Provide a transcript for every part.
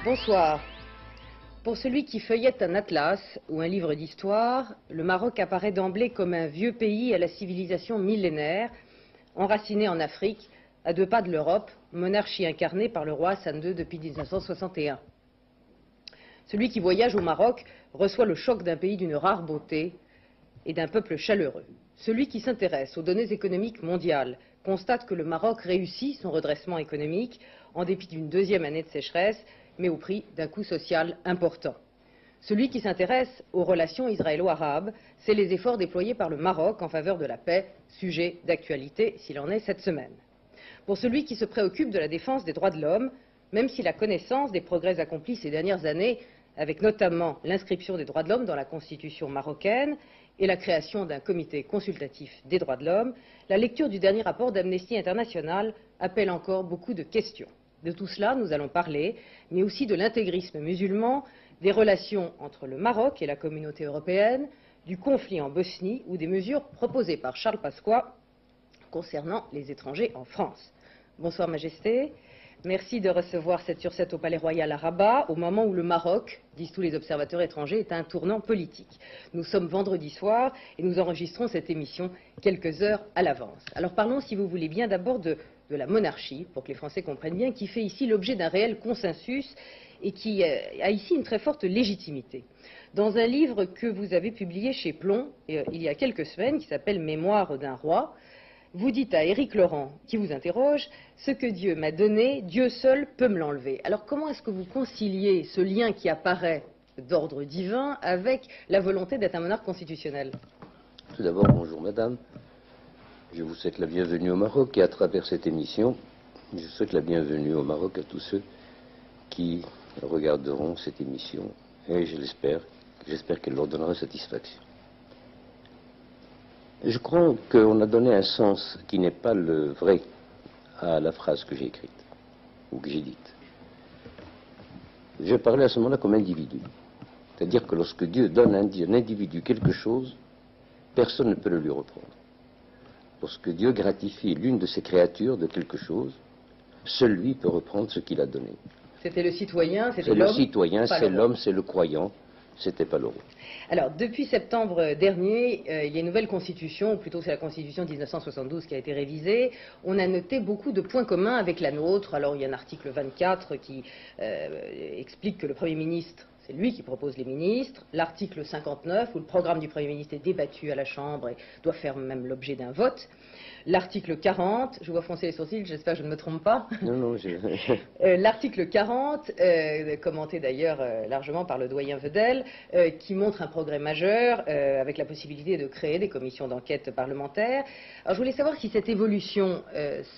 Bonsoir. Pour celui qui feuillette un atlas ou un livre d'histoire, le Maroc apparaît d'emblée comme un vieux pays à la civilisation millénaire, enraciné en Afrique, à 2 pas de l'Europe, monarchie incarnée par le roi Hassan II depuis 1961. Celui qui voyage au Maroc reçoit le choc d'un pays d'une rare beauté et d'un peuple chaleureux. Celui qui s'intéresse aux données économiques mondiales constate que le Maroc réussit son redressement économique en dépit d'une 2e année de sécheresse, mais au prix d'un coût social important. Celui qui s'intéresse aux relations israélo-arabes, c'est les efforts déployés par le Maroc en faveur de la paix, sujet d'actualité s'il en est cette semaine. Pour celui qui se préoccupe de la défense des droits de l'homme, même si la connaissance des progrès accomplis ces dernières années, avec notamment l'inscription des droits de l'homme dans la constitution marocaine et la création d'un comité consultatif des droits de l'homme, la lecture du dernier rapport d'Amnesty International appelle encore beaucoup de questions. De tout cela, nous allons parler, mais aussi de l'intégrisme musulman, des relations entre le Maroc et la communauté européenne, du conflit en Bosnie ou des mesures proposées par Charles Pasqua concernant les étrangers en France. Bonsoir Majesté, merci de recevoir cette sur 7 au Palais Royal à Rabat, au moment où le Maroc, disent tous les observateurs étrangers, est à un tournant politique. Nous sommes vendredi soir et nous enregistrons cette émission quelques heures à l'avance. Alors parlons, si vous voulez bien, d'abord de la monarchie, pour que les Français comprennent bien, qui fait ici l'objet d'un réel consensus et qui a ici une très forte légitimité. Dans un livre que vous avez publié chez Plomb il y a quelques semaines, qui s'appelle « Mémoire d'un roi », vous dites à Éric Laurent, qui vous interroge, « Ce que Dieu m'a donné, Dieu seul peut me l'enlever ». Alors comment est-ce que vous conciliez ce lien qui apparaît d'ordre divin avec la volonté d'être un monarque constitutionnel? Tout d'abord, bonjour madame. Je vous souhaite la bienvenue au Maroc et à travers cette émission, je souhaite la bienvenue au Maroc à tous ceux qui regarderont cette émission et j'espère qu'elle leur donnera satisfaction. Je crois qu'on a donné un sens qui n'est pas le vrai à la phrase que j'ai écrite ou que j'ai dite. Je parlais à ce moment-là comme individu. C'est-à-dire que lorsque Dieu donne à un individu quelque chose, personne ne peut le lui reprendre. Lorsque Dieu gratifie l'une de ses créatures de quelque chose, seul lui peut reprendre ce qu'il a donné. C'était le citoyen, c'était l'homme. C'est le citoyen, c'est l'homme, c'est le croyant, c'était pas le roi. Alors, depuis septembre dernier, il y a une nouvelle constitution, ou plutôt c'est la constitution de 1972 qui a été révisée. On a noté beaucoup de points communs avec la nôtre. Alors, il y a un article 24 qui explique que le Premier ministre, c'est lui qui propose les ministres. L'article 59, où le programme du Premier ministre est débattu à la Chambre et doit faire même l'objet d'un vote. L'article 40, je vois froncer les sourcils, j'espère que je ne me trompe pas. Non, non, L'article 40, commenté d'ailleurs largement par le doyen Vedel, qui montre un progrès majeur avec la possibilité de créer des commissions d'enquête parlementaires. Alors je voulais savoir si cette évolution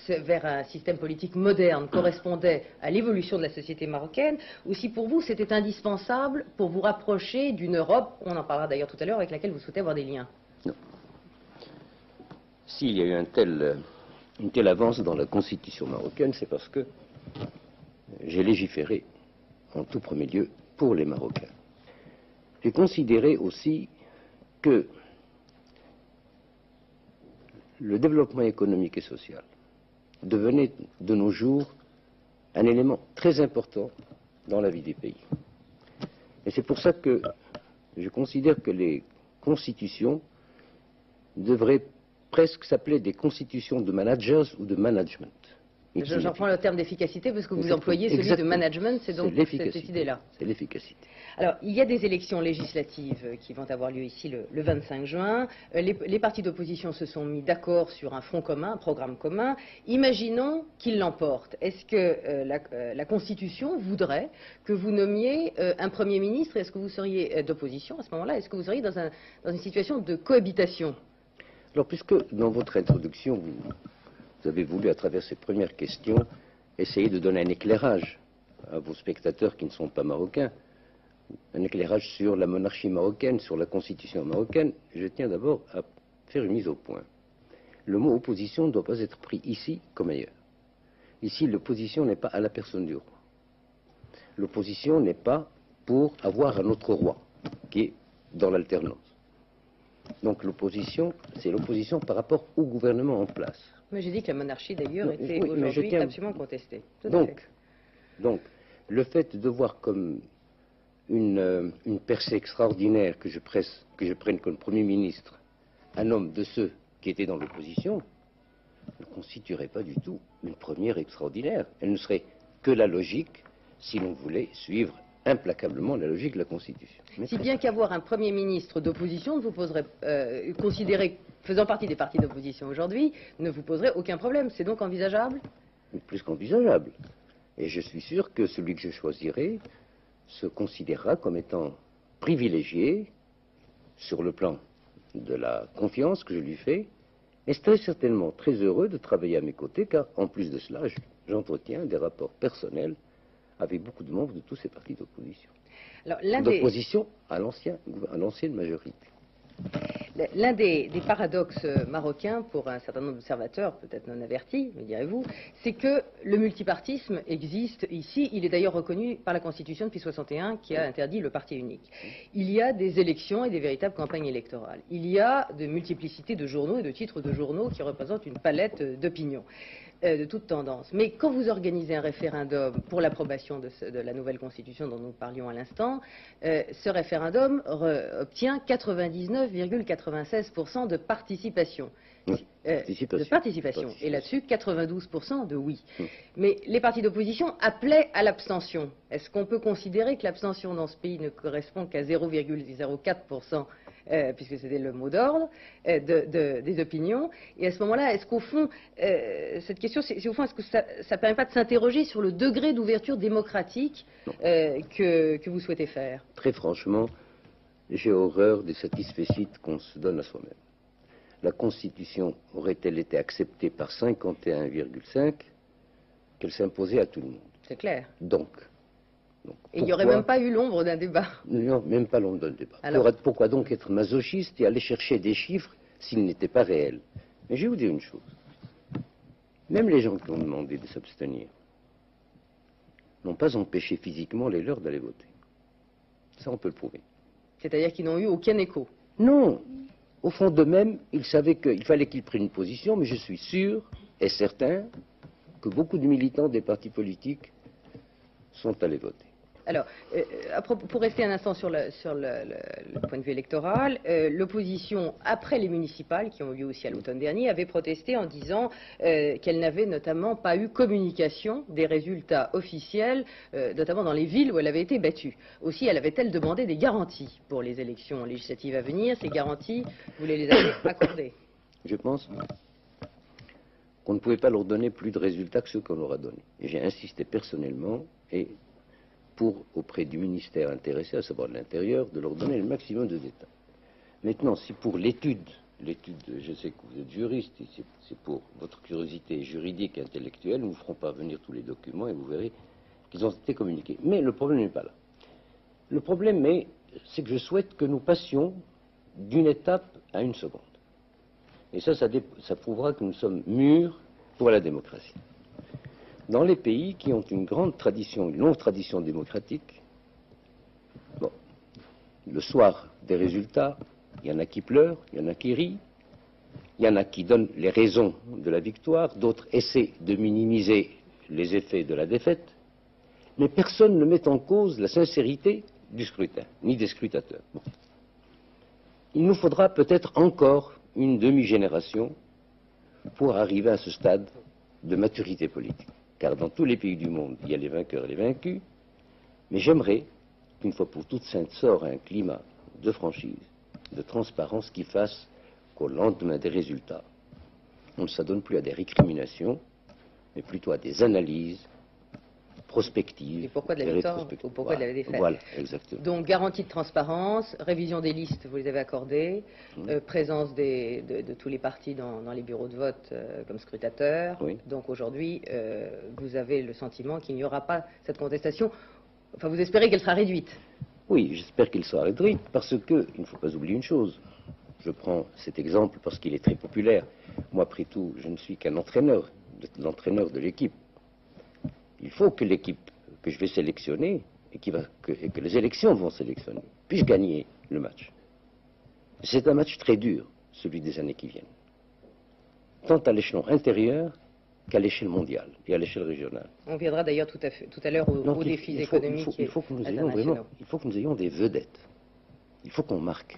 vers un système politique moderne correspondait à l'évolution de la société marocaine ou si pour vous c'était indispensable pour vous rapprocher d'une Europe, on en parlera d'ailleurs tout à l'heure, avec laquelle vous souhaitez avoir des liens. Non. S'il y a eu une telle avance dans la constitution marocaine, c'est parce que j'ai légiféré en tout premier lieu pour les Marocains. J'ai considéré aussi que le développement économique et social devenait de nos jours un élément très important dans la vie des pays. Et c'est pour ça que je considère que les constitutions devraient presque s'appeler des constitutions de managers ou de management. J'en prends le terme d'efficacité parce que vous employez celui de management, c'est donc cette idée-là. C'est l'efficacité. Alors, il y a des élections législatives qui vont avoir lieu ici le 25 juin. Les partis d'opposition se sont mis d'accord sur un front commun, un programme commun. Imaginons qu'ils l'emportent. Est-ce que la Constitution voudrait que vous nommiez un Premier ministre? Est-ce que vous seriez d'opposition à ce moment-là? Est-ce que vous seriez dans une situation de cohabitation? Alors, puisque dans votre introduction, vous avez voulu, à travers ces premières questions, essayer de donner un éclairage à vos spectateurs qui ne sont pas marocains, un éclairage sur la monarchie marocaine, sur la constitution marocaine, je tiens d'abord à faire une mise au point. Le mot opposition ne doit pas être pris ici comme ailleurs. Ici, l'opposition n'est pas à la personne du roi. L'opposition n'est pas pour avoir un autre roi, qui est dans l'alternance. Donc l'opposition, c'est l'opposition par rapport au gouvernement en place. Mais j'ai dit que la monarchie d'ailleurs était aujourd'hui absolument contestée. Donc, le fait de voir comme une percée extraordinaire que je prenne comme Premier ministre un homme de ceux qui étaient dans l'opposition ne constituerait pas du tout une première extraordinaire. Elle ne serait que la logique si l'on voulait suivre implacablement la logique de la Constitution. Si bien qu'avoir un Premier ministre d'opposition ne vous poserait, considéré faisant partie des partis d'opposition aujourd'hui, ne vous poserait aucun problème. C'est donc envisageable? Plus qu'envisageable. Et je suis sûr que celui que je choisirai se considérera comme étant privilégié sur le plan de la confiance que je lui fais, et très certainement très heureux de travailler à mes côtés, car en plus de cela, j'entretiens des rapports personnels avec beaucoup de membres de tous ces partis d'opposition. D'opposition à l'ancienne majorité. L'un des paradoxes marocains, pour un certain nombre d'observateurs, peut-être non avertis, me direz-vous, c'est que le multipartisme existe ici. Il est d'ailleurs reconnu par la Constitution depuis 1961, qui a interdit le parti unique. Il y a des élections et des véritables campagnes électorales. Il y a de multiplicité de journaux et de titres de journaux qui représentent une palette d'opinions, de toutes tendances. Mais quand vous organisez un référendum pour l'approbation de la nouvelle Constitution dont nous parlions à l'instant, ce référendum obtient 99,96% de participation. De participation. Et là-dessus, 92% de oui. Mais les partis d'opposition appelaient à l'abstention. Est-ce qu'on peut considérer que l'abstention dans ce pays ne correspond qu'à 0,04%, puisque c'était le mot d'ordre, des opinions? Et à ce moment-là, est-ce qu'au fond, cette question, est-ce que ça ne permet pas de s'interroger sur le degré d'ouverture démocratique que vous souhaitez faire? Très franchement, j'ai horreur des satisfecit qu'on se donne à soi-même. La Constitution aurait-elle été acceptée par 51,5 qu'elle s'imposait à tout le monde? C'est clair. Donc et il n'y aurait même pas eu l'ombre d'un débat? Non, même pas l'ombre d'un débat. Alors, pourquoi donc être masochiste et aller chercher des chiffres s'ils n'étaient pas réels? Mais je vais vous dire une chose. Même les gens qui ont demandé de s'abstenir n'ont pas empêché physiquement les leurs d'aller voter. Ça, on peut le prouver. C'est-à-dire qu'ils n'ont eu aucun écho? Non. Au fond d'eux-mêmes, ils savaient qu'il fallait qu'ils prennent une position, mais je suis sûr et certain que beaucoup de militants des partis politiques sont allés voter. Alors, pour rester un instant sur le point de vue électoral, l'opposition, après les municipales, qui ont eu lieu aussi à l'automne dernier, avait protesté en disant qu'elle n'avait notamment pas eu communication des résultats officiels, notamment dans les villes où elle avait été battue. Aussi, avait-elle demandé des garanties pour les élections législatives à venir? Ces garanties, vous les avez accordées? Je pense qu'on ne pouvait pas leur donner plus de résultats que ceux qu'on leur a donnés. Et j'ai insisté personnellement auprès du ministère intéressé, à savoir de l'Intérieur, de leur donner le maximum de détails. Maintenant, si pour l'étude, je sais que vous êtes juriste, et c'est pour votre curiosité juridique et intellectuelle, nous ne ferons parvenir tous les documents et vous verrez qu'ils ont été communiqués. Mais le problème n'est pas là. Le problème c'est que je souhaite que nous passions d'une étape à une seconde. Et ça prouvera que nous sommes mûrs pour la démocratie. Dans les pays qui ont une longue tradition démocratique, le soir des résultats, il y en a qui pleurent, il y en a qui rient, il y en a qui donnent les raisons de la victoire, d'autres essaient de minimiser les effets de la défaite, mais personne ne met en cause la sincérité du scrutin, ni des scrutateurs. Il nous faudra peut-être encore une demi-génération pour arriver à ce stade de maturité politique. Car dans tous les pays du monde, il y a les vainqueurs et les vaincus, mais j'aimerais qu'une fois pour toutes s'instaure un climat de franchise, de transparence qui fasse qu'au lendemain des résultats, on ne s'adonne plus à des récriminations, mais plutôt à des analyses prospectives. Et pourquoi de la victoire ou pourquoi de la défaite? Voilà, exactement. Donc garantie de transparence, révision des listes, vous les avez accordées, présence de tous les partis dans les bureaux de vote comme scrutateurs. Oui. Donc aujourd'hui, vous avez le sentiment qu'il n'y aura pas cette contestation. Enfin, vous espérez qu'elle sera réduite? Oui, j'espère qu'elle sera réduite parce qu'il ne faut pas oublier une chose. Je prends cet exemple parce qu'il est très populaire. Moi, après tout, je ne suis qu'un entraîneur, l'entraîneur de l'équipe. Il faut que l'équipe que je vais sélectionner et que les élections vont sélectionner puisse gagner le match. C'est un match très dur, celui des années qui viennent. Tant à l'échelon intérieur qu'à l'échelle mondiale et à l'échelle régionale. On viendra d'ailleurs tout à l'heure aux défis économiques il faut que nous ayons vraiment, il faut que nous ayons des vedettes. Il faut qu'on marque.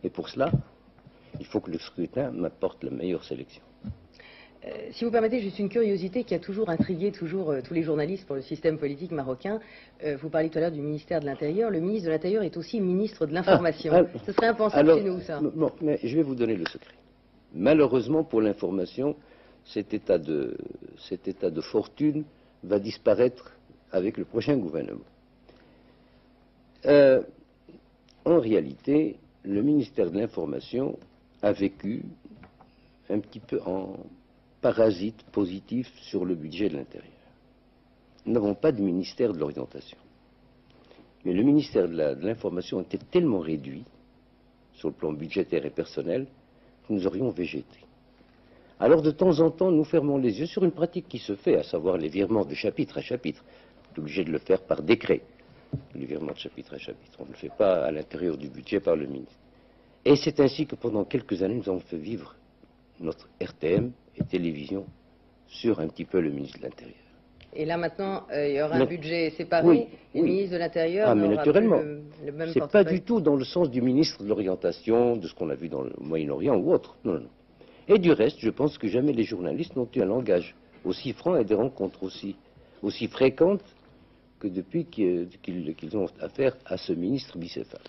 Et pour cela, il faut que le scrutin m'apporte la meilleure sélection. Si vous permettez, juste une curiosité qui a toujours intrigué tous les journalistes pour le système politique marocain. Vous parliez tout à l'heure du ministère de l'Intérieur. Le ministre de l'Intérieur est aussi ministre de l'Information. Ce serait impensable chez nous, ça. Bon, mais je vais vous donner le secret. Malheureusement pour l'information, cet état de fortune va disparaître avec le prochain gouvernement. En réalité, le ministère de l'Information a vécu un petit peu en parasite positif sur le budget de l'Intérieur. Nous n'avons pas de ministère de l'Orientation. Mais le ministère de l'Information était tellement réduit sur le plan budgétaire et personnel que nous aurions végété. Alors de temps en temps, nous fermons les yeux sur une pratique qui se fait, à savoir les virements de chapitre à chapitre. On est obligé de le faire par décret, les virements de chapitre à chapitre. On ne le fait pas à l'intérieur du budget par le ministre. Et c'est ainsi que pendant quelques années, nous avons fait vivre notre RTM et télévision sur un petit peu le ministre de l'Intérieur. Et là maintenant, il y aura un budget séparé, oui, et le ministre de l'Intérieur mais naturellement, le même c'est portefeuille. pas du tout dans le sens du ministre de l'Orientation, de ce qu'on a vu dans le Moyen-Orient ou autre. Non, non. Et du reste, je pense que jamais les journalistes n'ont eu un langage aussi franc et des rencontres aussi fréquentes que depuis qu'ils ont affaire à ce ministre bicéphale.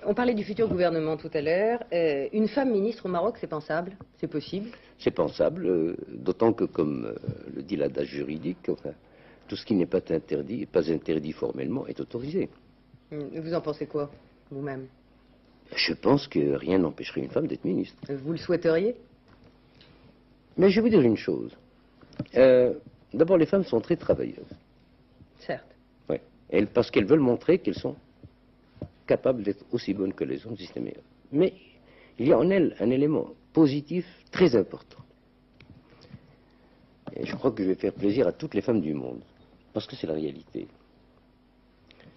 On parlait du futur gouvernement tout à l'heure. Une femme ministre au Maroc, c'est pensable? C'est possible? C'est pensable, d'autant que, comme le dit l'adage juridique, enfin, tout ce qui n'est pas interdit formellement est autorisé. Vous en pensez quoi, vous-même? Je pense que rien n'empêcherait une femme d'être ministre. Vous le souhaiteriez? Mais je vais vous dire une chose. D'abord, les femmes sont très travailleuses. Certes. Oui. Parce qu'elles veulent montrer qu'elles sont capables d'être aussi bonnes que les hommes, si ce n'est meilleur. Mais il y a en elles un élément positif très important. Et je crois que je vais faire plaisir à toutes les femmes du monde, parce que c'est la réalité.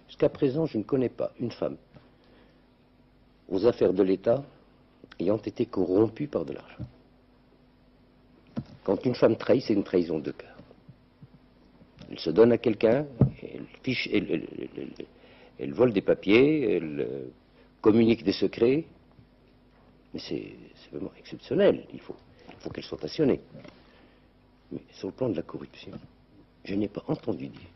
Jusqu'à présent, je ne connais pas une femme aux affaires de l'État ayant été corrompue par de l'argent. Quand une femme trahit, c'est une trahison de cœur. Elle se donne à quelqu'un, elle vole des papiers, elle communique des secrets, mais c'est vraiment exceptionnel. Il faut qu'elle soit passionnée. Mais sur le plan de la corruption, je n'ai pas entendu dire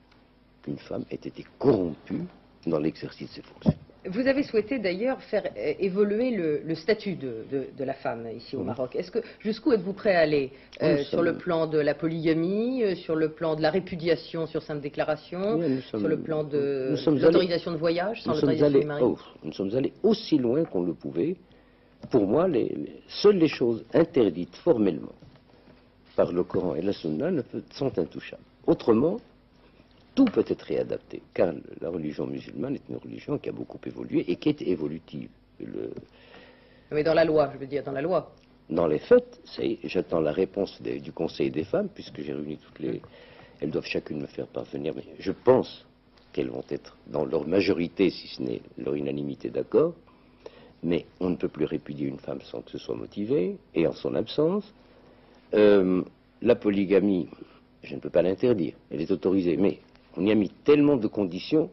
qu'une femme ait été corrompue dans l'exercice de ses fonctions. Vous avez souhaité d'ailleurs faire évoluer le statut de la femme ici au Maroc. Jusqu'où êtes-vous prêt à aller sur le plan de la polygamie, sur le plan de la répudiation sur simple déclaration, sur le plan de l'autorisation de voyage sans l'autorisation du mari? Nous sommes allés aussi loin qu'on le pouvait. Pour moi, seules les choses interdites formellement par le Coran et la Sunna sont intouchables. Autrement, tout peut être réadapté, car la religion musulmane est une religion qui a beaucoup évolué et qui est évolutive. Mais dans la loi, je veux dire, dans la loi. Dans les faits, j'attends la réponse du Conseil des femmes, puisque j'ai réuni toutes les... Elles doivent chacune me faire parvenir, mais je pense qu'elles vont être, dans leur majorité, si ce n'est leur unanimité, d'accord. Mais on ne peut plus répudier une femme sans que ce soit motivé, et en son absence. La polygamie, je ne peux pas l'interdire, elle est autorisée, mais on y a mis tellement de conditions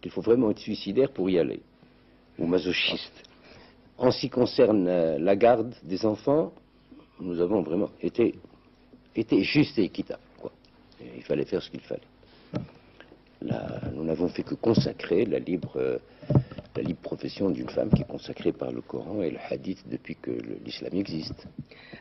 qu'il faut vraiment être suicidaire pour y aller, ou masochiste. En ce qui concerne la garde des enfants, nous avons vraiment été juste et équitable, quoi. Et il fallait faire ce qu'il fallait. Là, nous n'avons fait que consacrer la libre profession d'une femme qui est consacrée par le Coran et le Hadith depuis que l'islam existe.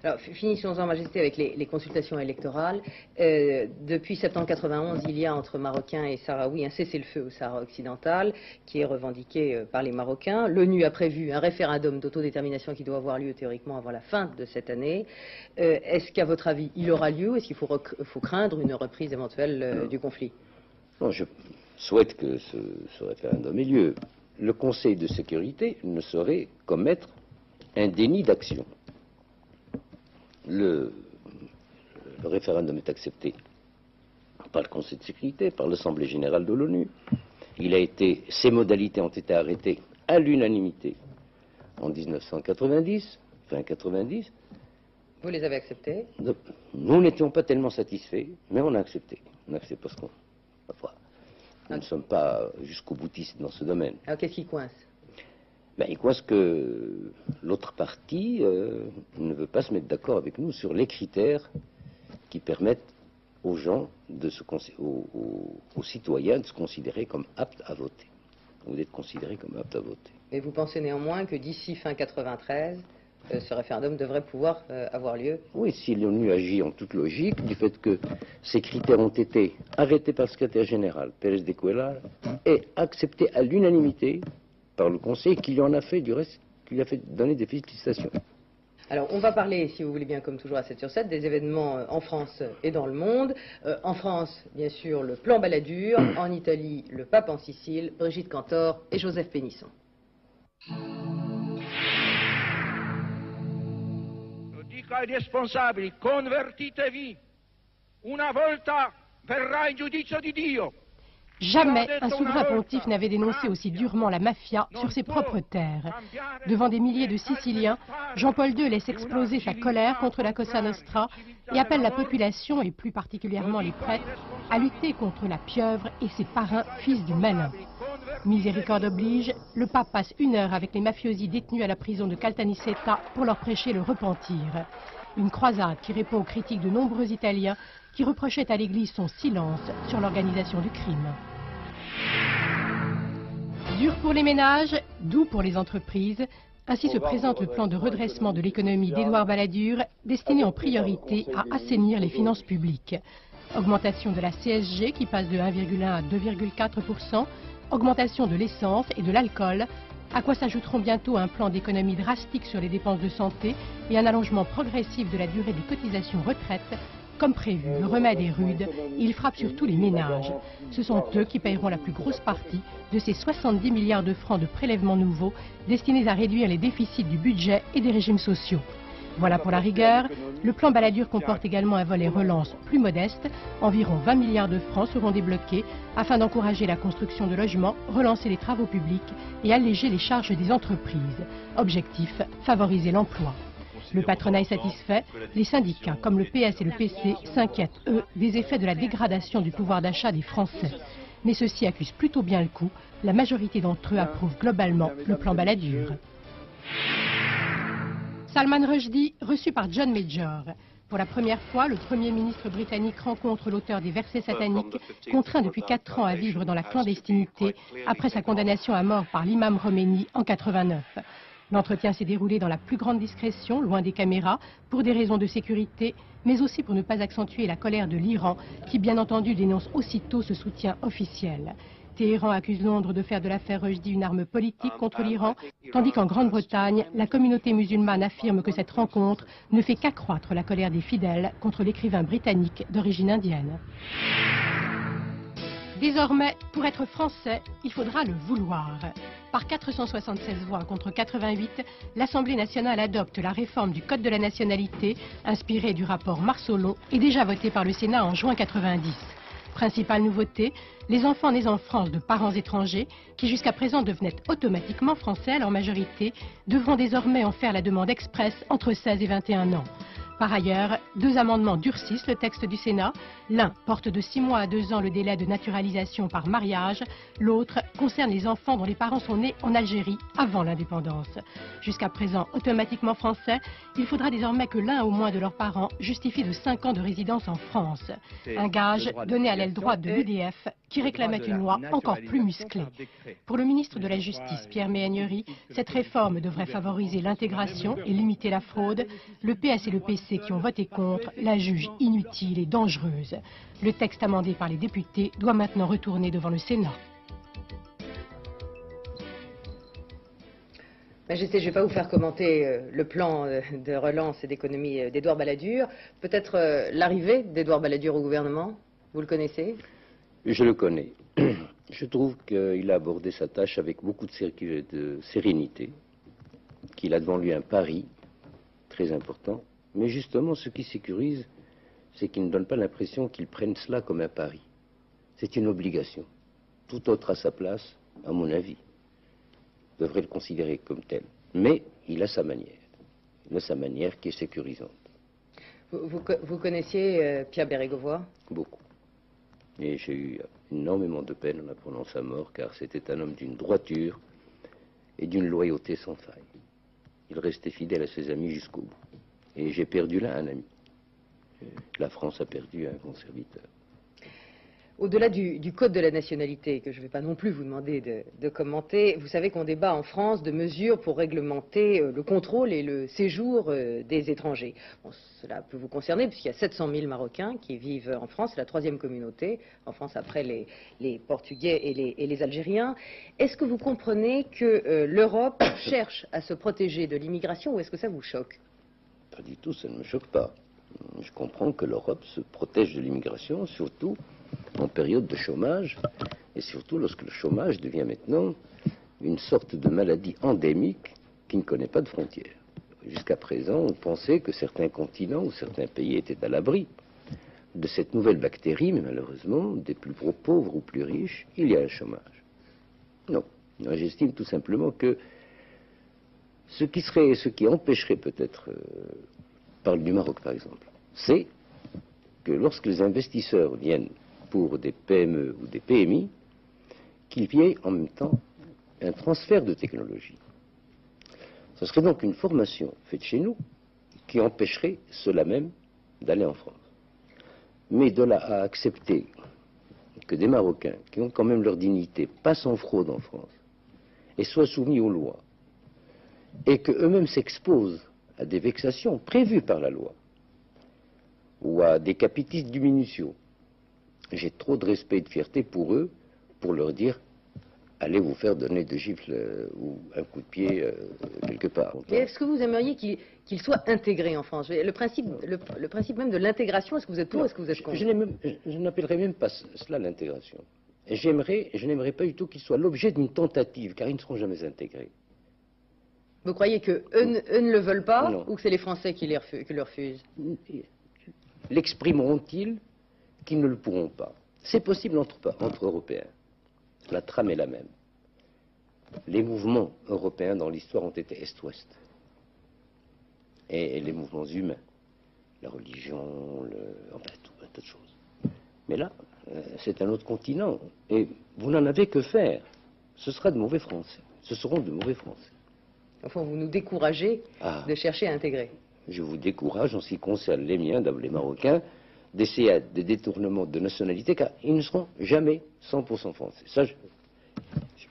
Alors, finissons-en, Majesté, avec les consultations électorales. Depuis septembre 91, il y a entre Marocains et Sahraouis un cessez-le-feu au Sahara occidental qui est revendiqué par les Marocains. L'ONU a prévu un référendum d'autodétermination qui doit avoir lieu théoriquement avant la fin de cette année. Est-ce qu'à votre avis, il aura lieu? Est-ce qu'il faut craindre une reprise éventuelle du conflit? Non, je souhaite que ce référendum ait lieu. Le Conseil de sécurité ne saurait commettre un déni d'action. Le référendum est accepté par le Conseil de sécurité, par l'Assemblée générale de l'ONU. Ses modalités ont été arrêtées à l'unanimité en 1990, fin 90. Vous les avez acceptés? Nous n'étions pas tellement satisfaits, mais on a accepté. On a accepté parce qu'on nous ne sommes pas jusqu'au boutiste dans ce domaine. Alors qu'est-ce qui coince? Ben, il coince que l'autre partie ne veut pas se mettre d'accord avec nous sur les critères qui permettent aux gens, aux citoyens, de se considérer comme aptes à voter, ou d'être considérés comme aptes à voter. Et vous pensez néanmoins que d'ici fin 93, ce référendum devrait pouvoir avoir lieu? Oui, si l'ONU agit en toute logique, du fait que ces critères ont été arrêtés par le secrétaire général, Pérez de Cuellar, et acceptés à l'unanimité par le Conseil, qui lui en a fait, du reste, qui lui a fait donner des félicitations. Alors, on va parler, si vous voulez bien, comme toujours à 7 sur 7, des événements en France et dans le monde. En France, bien sûr, le plan Balladur. En Italie, le pape en Sicile, Brigitte Cantor et Joseph Pénisson. Lo dico ai responsabili, convertitevi. Una volta verrà il giudizio di Dio. Jamais un souverain pontife n'avait dénoncé aussi durement la mafia sur ses propres terres. Devant des milliers de Siciliens, Jean-Paul II laisse exploser sa colère contre la Cosa Nostra et appelle la population, et plus particulièrement les prêtres, à lutter contre la pieuvre et ses parrains, fils du malin. Miséricorde oblige, le pape passe 1 heure avec les mafiosi détenus à la prison de Caltanissetta pour leur prêcher le repentir. Une croisade qui répond aux critiques de nombreux Italiens qui reprochaient à l'Église son silence sur l'organisation du crime. Dur pour les ménages, doux pour les entreprises, ainsi se présente le plan de redressement de l'économie d'Édouard Balladur, destiné en priorité à assainir les finances publiques. Augmentation de la CSG qui passe de 1,1 à 2,4%, augmentation de l'essence et de l'alcool, à quoi s'ajouteront bientôt un plan d'économie drastique sur les dépenses de santé et un allongement progressif de la durée des cotisations retraite. Comme prévu, le remède est rude et il frappe surtout les ménages. Ce sont eux qui paieront la plus grosse partie de ces 70 milliards de francs de prélèvements nouveaux destinés à réduire les déficits du budget et des régimes sociaux. Voilà pour la rigueur. Le plan Balladur comporte également un volet relance plus modeste. Environ 20 milliards de francs seront débloqués afin d'encourager la construction de logements, relancer les travaux publics et alléger les charges des entreprises. Objectif, favoriser l'emploi. Le patronat est satisfait. Les syndicats, comme le PS et le PC, s'inquiètent, eux, des effets de la dégradation du pouvoir d'achat des Français. Mais ceux-ci accusent plutôt bien le coup. La majorité d'entre eux approuvent globalement le plan Balladur. Salman Rushdie, reçu par John Major. Pour la première fois, le Premier ministre britannique rencontre l'auteur des versets sataniques, contraint depuis 4 ans à vivre dans la clandestinité après sa condamnation à mort par l'imam Khomeini en 89. L'entretien s'est déroulé dans la plus grande discrétion, loin des caméras, pour des raisons de sécurité, mais aussi pour ne pas accentuer la colère de l'Iran, qui bien entendu dénonce aussitôt ce soutien officiel. Téhéran accuse Londres de faire de l'affaire Rushdie une arme politique contre l'Iran, tandis qu'en Grande-Bretagne, la communauté musulmane affirme que cette rencontre ne fait qu'accroître la colère des fidèles contre l'écrivain britannique d'origine indienne. Désormais, pour être français, il faudra le vouloir. Par 476 voix contre 88, l'Assemblée nationale adopte la réforme du Code de la nationalité, inspirée du rapport Marceau et déjà votée par le Sénat en juin 90. Principale nouveauté, les enfants nés en France de parents étrangers, qui jusqu'à présent devenaient automatiquement français à leur majorité, devront désormais en faire la demande expresse entre 16 et 21 ans. Par ailleurs, 2 amendements durcissent le texte du Sénat. L'un porte de 6 mois à 2 ans le délai de naturalisation par mariage. L'autre concerne les enfants dont les parents sont nés en Algérie avant l'indépendance. Jusqu'à présent automatiquement français, il faudra désormais que l'un au moins de leurs parents justifie de 5 ans de résidence en France. Un gage donné à l'aile droite de l'UDF qui réclamait une loi encore plus musclée. Pour le ministre de la Justice, Pierre Méhaignerie, cette réforme devrait favoriser l'intégration et limiter la fraude. Le PS et le PC qui ont voté contre la jugent inutile et dangereuse. Le texte amendé par les députés doit maintenant retourner devant le Sénat. Majesté, je ne vais pas vous faire commenter le plan de relance et d'économie d'Édouard Balladur. Peut-être l'arrivée d'Édouard Balladur au gouvernement, vous le connaissez? Je le connais. Je trouve qu'il a abordé sa tâche avec beaucoup de sérénité, qu'il a devant lui un pari très important. Mais justement, ce qui sécurise, c'est qu'il ne donne pas l'impression qu'il prenne cela comme un pari. C'est une obligation. Tout autre à sa place, à mon avis, devrait le considérer comme tel. Mais il a sa manière. Il a sa manière qui est sécurisante. Vous connaissiez Pierre Bérégovoy? Beaucoup. Et j'ai eu énormément de peine en apprenant sa mort, car c'était un homme d'une droiture et d'une loyauté sans faille. Il restait fidèle à ses amis jusqu'au bout. Et j'ai perdu là un ami. La France a perdu un bon serviteur. Au-delà du code de la nationalité, que je ne vais pas non plus vous demander de commenter, vous savez qu'on débat en France de mesures pour réglementer le contrôle et le séjour des étrangers. Bon, cela peut vous concerner puisqu'il y a 700 000 Marocains qui vivent en France, c'est la troisième communauté en France après les Portugais et les Algériens. Est-ce que vous comprenez que l'Europe cherche à se protéger de l'immigration ou est-ce que ça vous choque? Pas du tout, ça ne me choque pas. Je comprends que l'Europe se protège de l'immigration, surtout en période de chômage, et surtout lorsque le chômage devient maintenant une sorte de maladie endémique qui ne connaît pas de frontières. Jusqu'à présent, on pensait que certains continents ou certains pays étaient à l'abri de cette nouvelle bactérie, mais malheureusement, des plus pauvres ou plus riches, il y a un chômage. Non, j'estime tout simplement que ce qui empêcherait peut-être, parle du Maroc par exemple, c'est que lorsque les investisseurs viennent pour des PME ou des PMI, qu'il y ait en même temps un transfert de technologie. Ce serait donc une formation faite chez nous qui empêcherait ceux-là même d'aller en France. Mais de là à accepter que des Marocains qui ont quand même leur dignité passent en fraude en France et soient soumis aux lois et qu'eux-mêmes s'exposent à des vexations prévues par la loi ou à des capitis diminutions, j'ai trop de respect et de fierté pour eux pour leur dire allez vous faire donner deux gifles ou un coup de pied quelque part. Et est-ce que vous aimeriez qu'ils soient intégrés en France? Le principe même de l'intégration, est-ce que vous êtes pour ou est-ce que vous êtes contre? Je n'appellerais même pas cela l'intégration. Je n'aimerais pas du tout qu'ils soient l'objet d'une tentative, car ils ne seront jamais intégrés. Vous croyez qu'eux ne le veulent pas Non. ou que c'est les Français qui le refusent? L'exprimeront-ils qu'ils ne le pourront pas? C'est possible entre Européens. La trame est la même. Les mouvements européens dans l'histoire ont été Est-Ouest. Et les mouvements humains, la religion, enfin tout un tas de choses. Mais là, c'est un autre continent. Et vous n'en avez que faire. Ce sera de mauvais Français. Ce seront de mauvais Français. Enfin, vous nous découragez de chercher à intégrer. Je vous décourage, en ce qui concerne les miens, les Marocains, d'essayer des détournements de nationalité, car ils ne seront jamais 100% français. Ça, je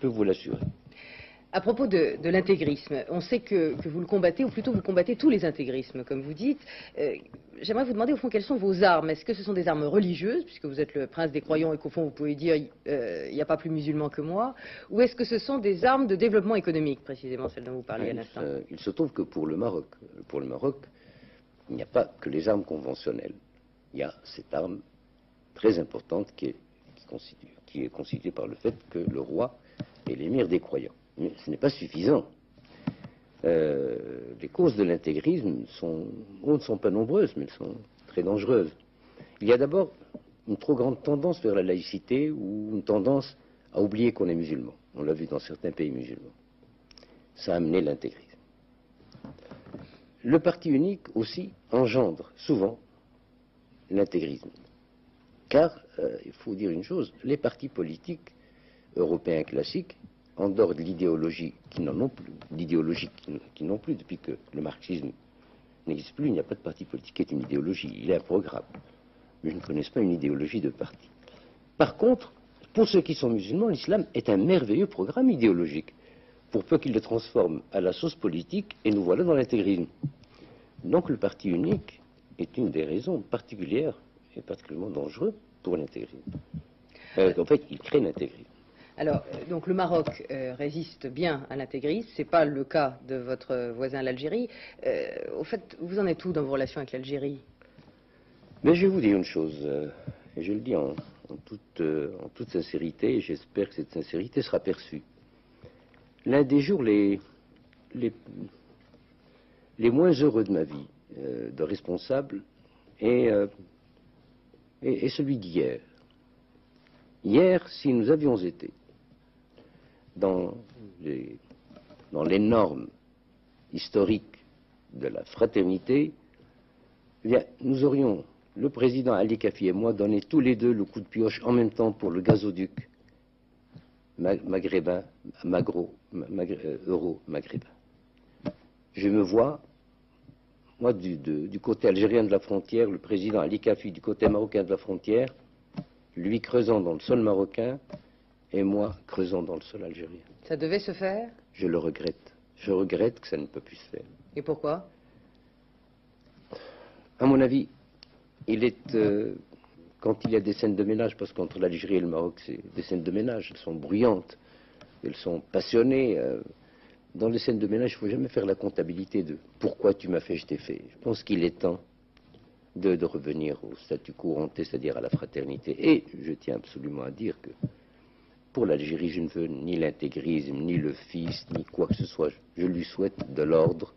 peux vous l'assurer. À propos de l'intégrisme, on sait que vous le combattez, ou plutôt vous combattez tous les intégrismes, comme vous dites. J'aimerais vous demander, au fond, quelles sont vos armes? Est-ce que ce sont des armes religieuses, puisque vous êtes le prince des croyants et qu'au fond, vous pouvez dire il n'y a pas plus musulman que moi? Ou est-ce que ce sont des armes de développement économique, précisément celles dont vous parliez à l'instant? Il se trouve que pour le Maroc, il n'y a pas que les armes conventionnelles. Il y a cette arme très importante qui est constituée par le fait que le roi est l'émir des croyants. Mais ce n'est pas suffisant. Les causes de l'intégrisme ne sont pas nombreuses, mais elles sont très dangereuses. Il y a d'abord une trop grande tendance vers la laïcité ou une tendance à oublier qu'on est musulman. On l'a vu dans certains pays musulmans. Ça a amené l'intégrisme. Le parti unique aussi engendre souvent l'intégrisme. Car, il faut dire une chose, les partis politiques européens classiques, en dehors de l'idéologie qui n'en ont plus, depuis que le marxisme n'existe plus, il n'y a pas de parti politique qui est une idéologie, il est un programme. Mais je ne connais pas une idéologie de parti. Par contre, pour ceux qui sont musulmans, l'islam est un merveilleux programme idéologique, pour peu qu'il le transforme à la sauce politique, et nous voilà dans l'intégrisme. Donc le parti unique est une des raisons particulières et particulièrement dangereuses pour l'intégrisme. En fait, il crée l'intégrisme. Alors, donc le Maroc résiste bien à l'intégrisme, ce n'est pas le cas de votre voisin l'Algérie. Au fait, vous en êtes où dans vos relations avec l'Algérie? Mais je vais vous dire une chose, et je le dis en toute sincérité, et j'espère que cette sincérité sera perçue. L'un des jours les moins heureux de ma vie de responsable est celui d'hier. Hier, si nous avions été dans les normes historiques de la fraternité, Eh bien, nous aurions, le président Ali Kafi et moi, donné tous les deux le coup de pioche en même temps pour le gazoduc maghrébin, euro-maghrébin. Je me vois, moi, du côté algérien de la frontière, le président Ali Kafi du côté marocain de la frontière, lui creusant dans le sol marocain et moi creusant dans le sol algérien. Ça devait se faire? Je le regrette. Je regrette que ça ne peut plus se faire. Et pourquoi? À mon avis, il est... quand il y a des scènes de ménage, parce qu'entre l'Algérie et le Maroc, c'est des scènes de ménage, elles sont bruyantes, elles sont passionnées. Dans les scènes de ménage, il ne faut jamais faire la comptabilité de pourquoi tu m'as fait, je t'ai fait. Je pense qu'il est temps de revenir au statu quo ante, c'est-à-dire à la fraternité. Et je tiens absolument à dire que pour l'Algérie, je ne veux ni l'intégrisme, ni le fils, ni quoi que ce soit. Je lui souhaite de l'ordre,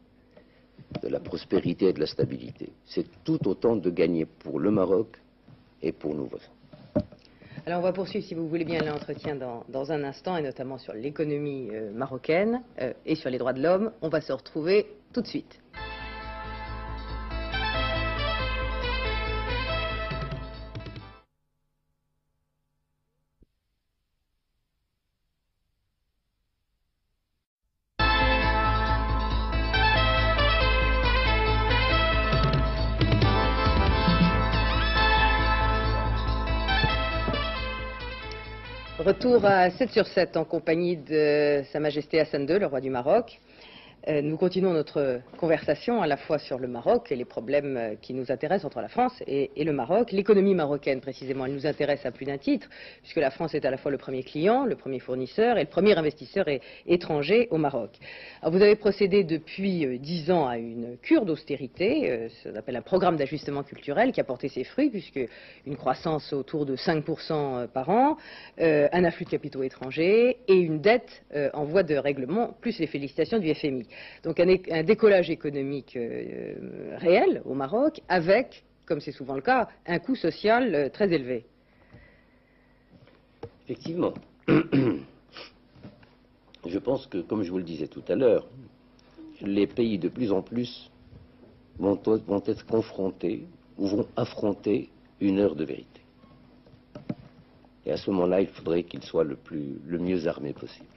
de la prospérité et de la stabilité. C'est tout autant de gagner pour le Maroc et pour nos voisins. Alors on va poursuivre, si vous voulez bien, l'entretien dans un instant, et notamment sur l'économie marocaine et sur les droits de l'homme. On va se retrouver tout de suite. Retour à 7 sur 7 en compagnie de Sa Majesté Hassan II, le roi du Maroc. Nous continuons notre conversation à la fois sur le Maroc et les problèmes qui nous intéressent entre la France et le Maroc. L'économie marocaine, précisément, elle nous intéresse à plus d'un titre, puisque la France est à la fois le premier client, le premier fournisseur et le premier investisseur étranger au Maroc. Alors, vous avez procédé depuis 10 ans à une cure d'austérité, ça s'appelle un programme d'ajustement culturel qui a porté ses fruits, puisque une croissance autour de 5% par an, un afflux de capitaux étrangers et une dette en voie de règlement, plus les félicitations du FMI. Donc un décollage économique réel au Maroc, avec, comme c'est souvent le cas, un coût social très élevé. Effectivement. Je pense que, comme je vous le disais tout à l'heure, les pays de plus en plus vont être confrontés ou vont affronter une heure de vérité. Et à ce moment-là, il faudrait qu'ils soient le mieux armés possible.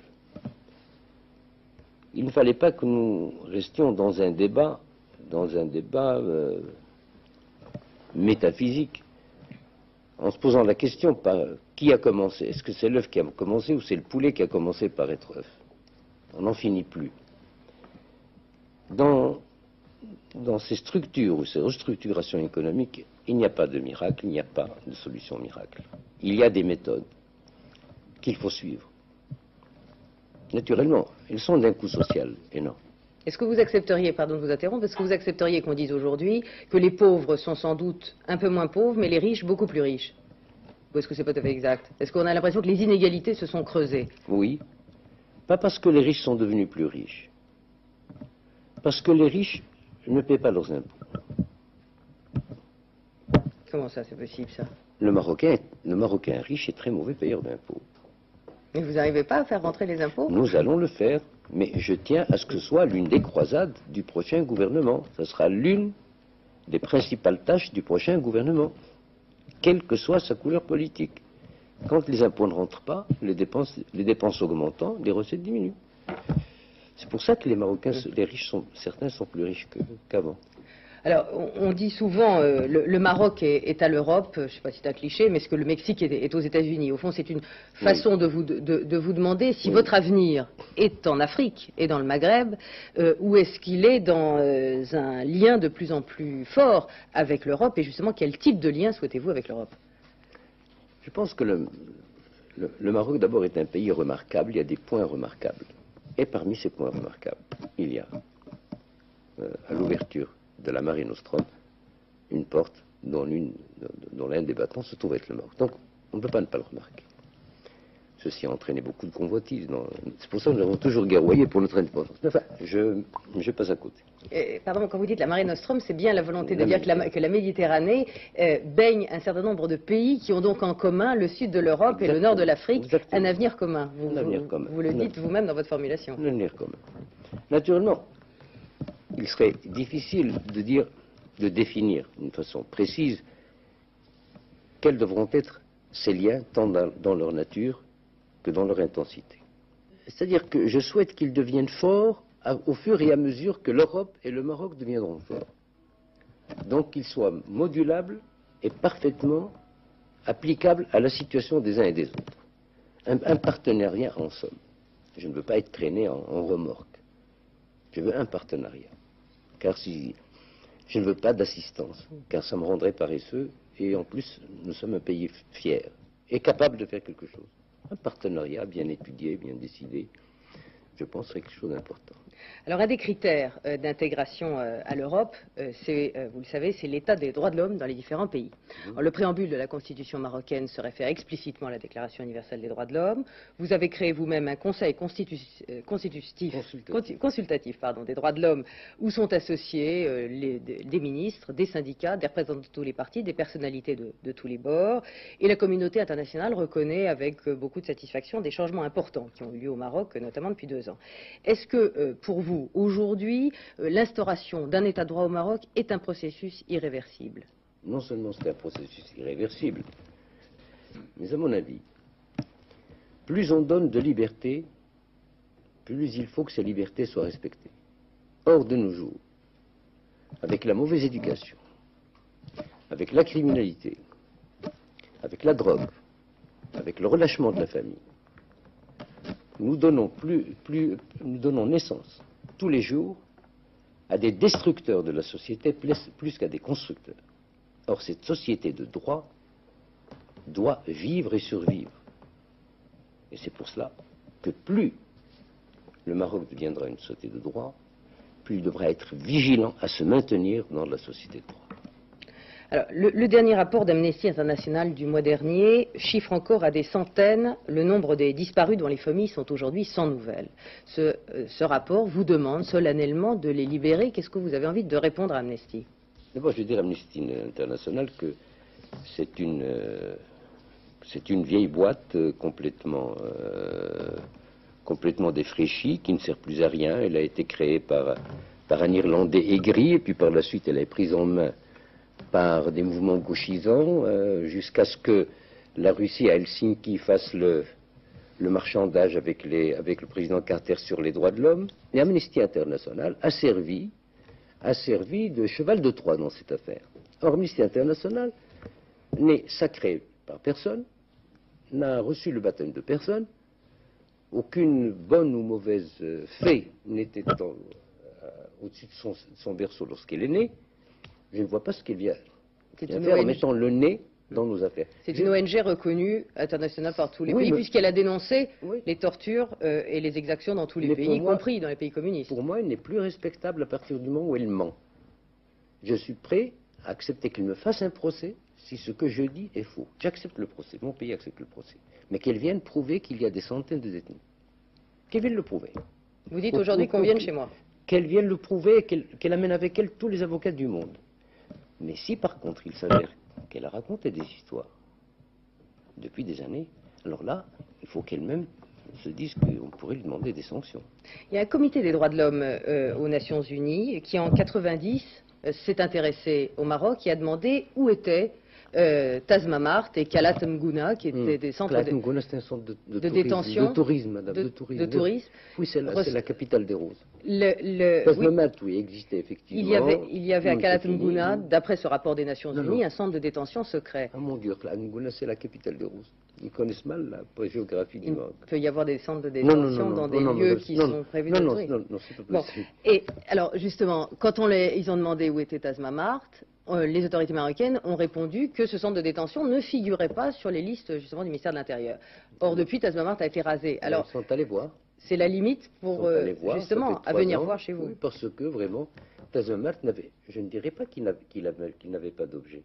Il ne fallait pas que nous restions dans un débat métaphysique, en se posant la question par qui a commencé. Est-ce que c'est l'œuf qui a commencé ou c'est le poulet qui a commencé par être œuf? On n'en finit plus. Dans ces structures ou ces restructurations économiques, il n'y a pas de miracle, il n'y a pas de solution miracle. Il y a des méthodes qu'il faut suivre. Naturellement, elles sont d'un coût social énorme. Est-ce que vous accepteriez, pardon de vous interrompre, est-ce que vous accepteriez qu'on dise aujourd'hui que les pauvres sont sans doute un peu moins pauvres, mais les riches beaucoup plus riches? Ou est-ce que c'est pas tout à fait exact? Est-ce qu'on a l'impression que les inégalités se sont creusées? Oui, pas parce que les riches sont devenus plus riches, parce que les riches ne paient pas leurs impôts. Comment ça, c'est possible, ça? Le Marocain riche est très mauvais payeur d'impôts. Mais vous n'arrivez pas à faire rentrer les impôts? Nous allons le faire, mais je tiens à ce que ce soit l'une des croisades du prochain gouvernement. Ce sera l'une des principales tâches du prochain gouvernement, quelle que soit sa couleur politique. Quand les impôts ne rentrent pas, les dépenses augmentant, les recettes diminuent. C'est pour ça que les Marocains, les riches, certains sont plus riches qu'avant. Alors, on dit souvent le Maroc est à l'Europe, je ne sais pas si c'est un cliché, mais est-ce que le Mexique est aux États-Unis? Au fond, c'est une façon de vous demander si votre avenir est en Afrique et dans le Maghreb, ou est-ce qu'il est dans un lien de plus en plus fort avec l'Europe, et justement, quel type de lien souhaitez-vous avec l'Europe? Je pense que le Maroc, d'abord, est un pays remarquable, il y a des points remarquables. Et parmi ces points remarquables, il y a, à l'ouverture de la Mare Nostrum, une porte dont l'un des battants se trouve être le Maroc. Donc, on ne peut pas ne pas le remarquer. Ceci a entraîné beaucoup de convoitises. C'est pour ça que nous avons toujours guerroyé pour notre indépendance. Enfin, je passe à côté. Pardon, quand vous dites la Mare Nostrum, c'est bien la volonté de dire que la Méditerranée baigne un certain nombre de pays qui ont donc en commun le sud de l'Europe et le nord de l'Afrique, un avenir commun. Vous le dites vous-même dans votre formulation. Un avenir commun. Naturellement, il serait difficile de dire de définir d'une façon précise quels devront être ces liens tant dans leur nature que dans leur intensité. C'est-à-dire que je souhaite qu'ils deviennent forts au fur et à mesure que l'Europe et le Maroc deviendront forts. Donc qu'ils soient modulables et parfaitement applicables à la situation des uns et des autres. Un partenariat en somme. Je ne veux pas être traîné en remorque. Je veux un partenariat. Car si je ne veux pas d'assistance, car ça me rendrait paresseux, et en plus, nous sommes un pays fier et capable de faire quelque chose. Un partenariat bien étudié, bien décidé, je pense, serait quelque chose d'important. Alors, un des critères d'intégration à l'Europe, vous le savez, c'est l'état des droits de l'homme dans les différents pays. Alors, le préambule de la Constitution marocaine se réfère explicitement à la Déclaration universelle des droits de l'homme. Vous avez créé vous-même un conseil consultatif des droits de l'homme où sont associés des ministres, des syndicats, des représentants de tous les partis, des personnalités de tous les bords. Et la communauté internationale reconnaît avec beaucoup de satisfaction des changements importants qui ont eu lieu au Maroc, notamment depuis 2 ans. Est-ce que, pour vous, aujourd'hui, l'instauration d'un État de droit au Maroc est un processus irréversible? Non seulement c'est un processus irréversible, mais à mon avis, plus on donne de liberté, plus il faut que ces libertés soient respectées. Or, de nos jours, avec la mauvaise éducation, avec la criminalité, avec la drogue, avec le relâchement de la famille, nous donnons naissance tous les jours à des destructeurs de la société plus qu'à des constructeurs. Or, cette société de droit doit vivre et survivre. Et c'est pour cela que plus le Maroc deviendra une société de droit, plus il devra être vigilant à se maintenir dans la société de droit. Alors, le dernier rapport d'Amnesty International du mois dernier chiffre encore à des centaines le nombre des disparus dont les familles sont aujourd'hui sans nouvelles. Ce rapport vous demande solennellement de les libérer. Qu'est-ce que vous avez envie de répondre à Amnesty? D'abord, je vais dire à Amnesty International que c'est une vieille boîte complètement défraîchie, qui ne sert plus à rien. Elle a été créée par un Irlandais aigri, et puis par la suite, elle est prise en main par des mouvements gauchisants, jusqu'à ce que la Russie à Helsinki fasse le marchandage avec le président Carter sur les droits de l'homme. Et Amnesty International a servi de cheval de Troie dans cette affaire. Or, Amnesty International n'est sacré par personne, n'a reçu le baptême de personne, aucune bonne ou mauvaise fée n'était au-dessus de son berceau lorsqu'elle est née. Je ne vois pas ce qu'elle vient faire en mettant le nez dans nos affaires. C'est une ONG reconnue internationale par tous les pays, puisqu'elle a dénoncé les tortures et les exactions dans tous les pays, y compris dans les pays communistes. Pour moi, elle n'est plus respectable à partir du moment où elle ment. Je suis prêt à accepter qu'elle me fasse un procès si ce que je dis est faux. J'accepte le procès, mon pays accepte le procès. Mais qu'elle vienne prouver qu'il y a des centaines de détenus. Qu'elle vienne le prouver. Vous dites aujourd'hui qu'on vienne chez moi. Qu'elle vienne le prouver, qu'elle amène avec elle tous les avocats du monde. Mais si par contre il s'avère qu'elle a raconté des histoires depuis des années, alors là, il faut qu'elle-même se dise qu'on pourrait lui demander des sanctions. Il y a un comité des droits de l'homme aux Nations Unies qui en 90 s'est intéressé au Maroc et a demandé où étaient Tazmamart et Kalat Mgouna, qui étaient des centres Mgouna, c'est un centre de détention, de tourisme, madame, de tourisme. Oui, c'est la capitale des roses. Tazmamart, oui, existait effectivement. Il y avait à Kalat Mgouna, d'après ce rapport des Nations Unies, un centre de détention secret. Ah mon Dieu, Kalat Mgouna, c'est la capitale des roses. Ils connaissent mal la géographie du Maroc. Il peut y avoir des centres de détention dans des lieux qui sont prévus de tourisme. Non, c'est pas possible. Et alors, justement, quand ils ont demandé où était Tazmamart, les autorités marocaines ont répondu que ce centre de détention ne figurait pas sur les listes justement du ministère de l'Intérieur. Or, depuis, Tazmamart a été rasé. Alors, ils sont allés voir. C'est la limite pour justement à venir voir chez vous. Oui, parce que vraiment, Tazmamart n'avait, je ne dirais pas qu'il n'avait pas d'objet.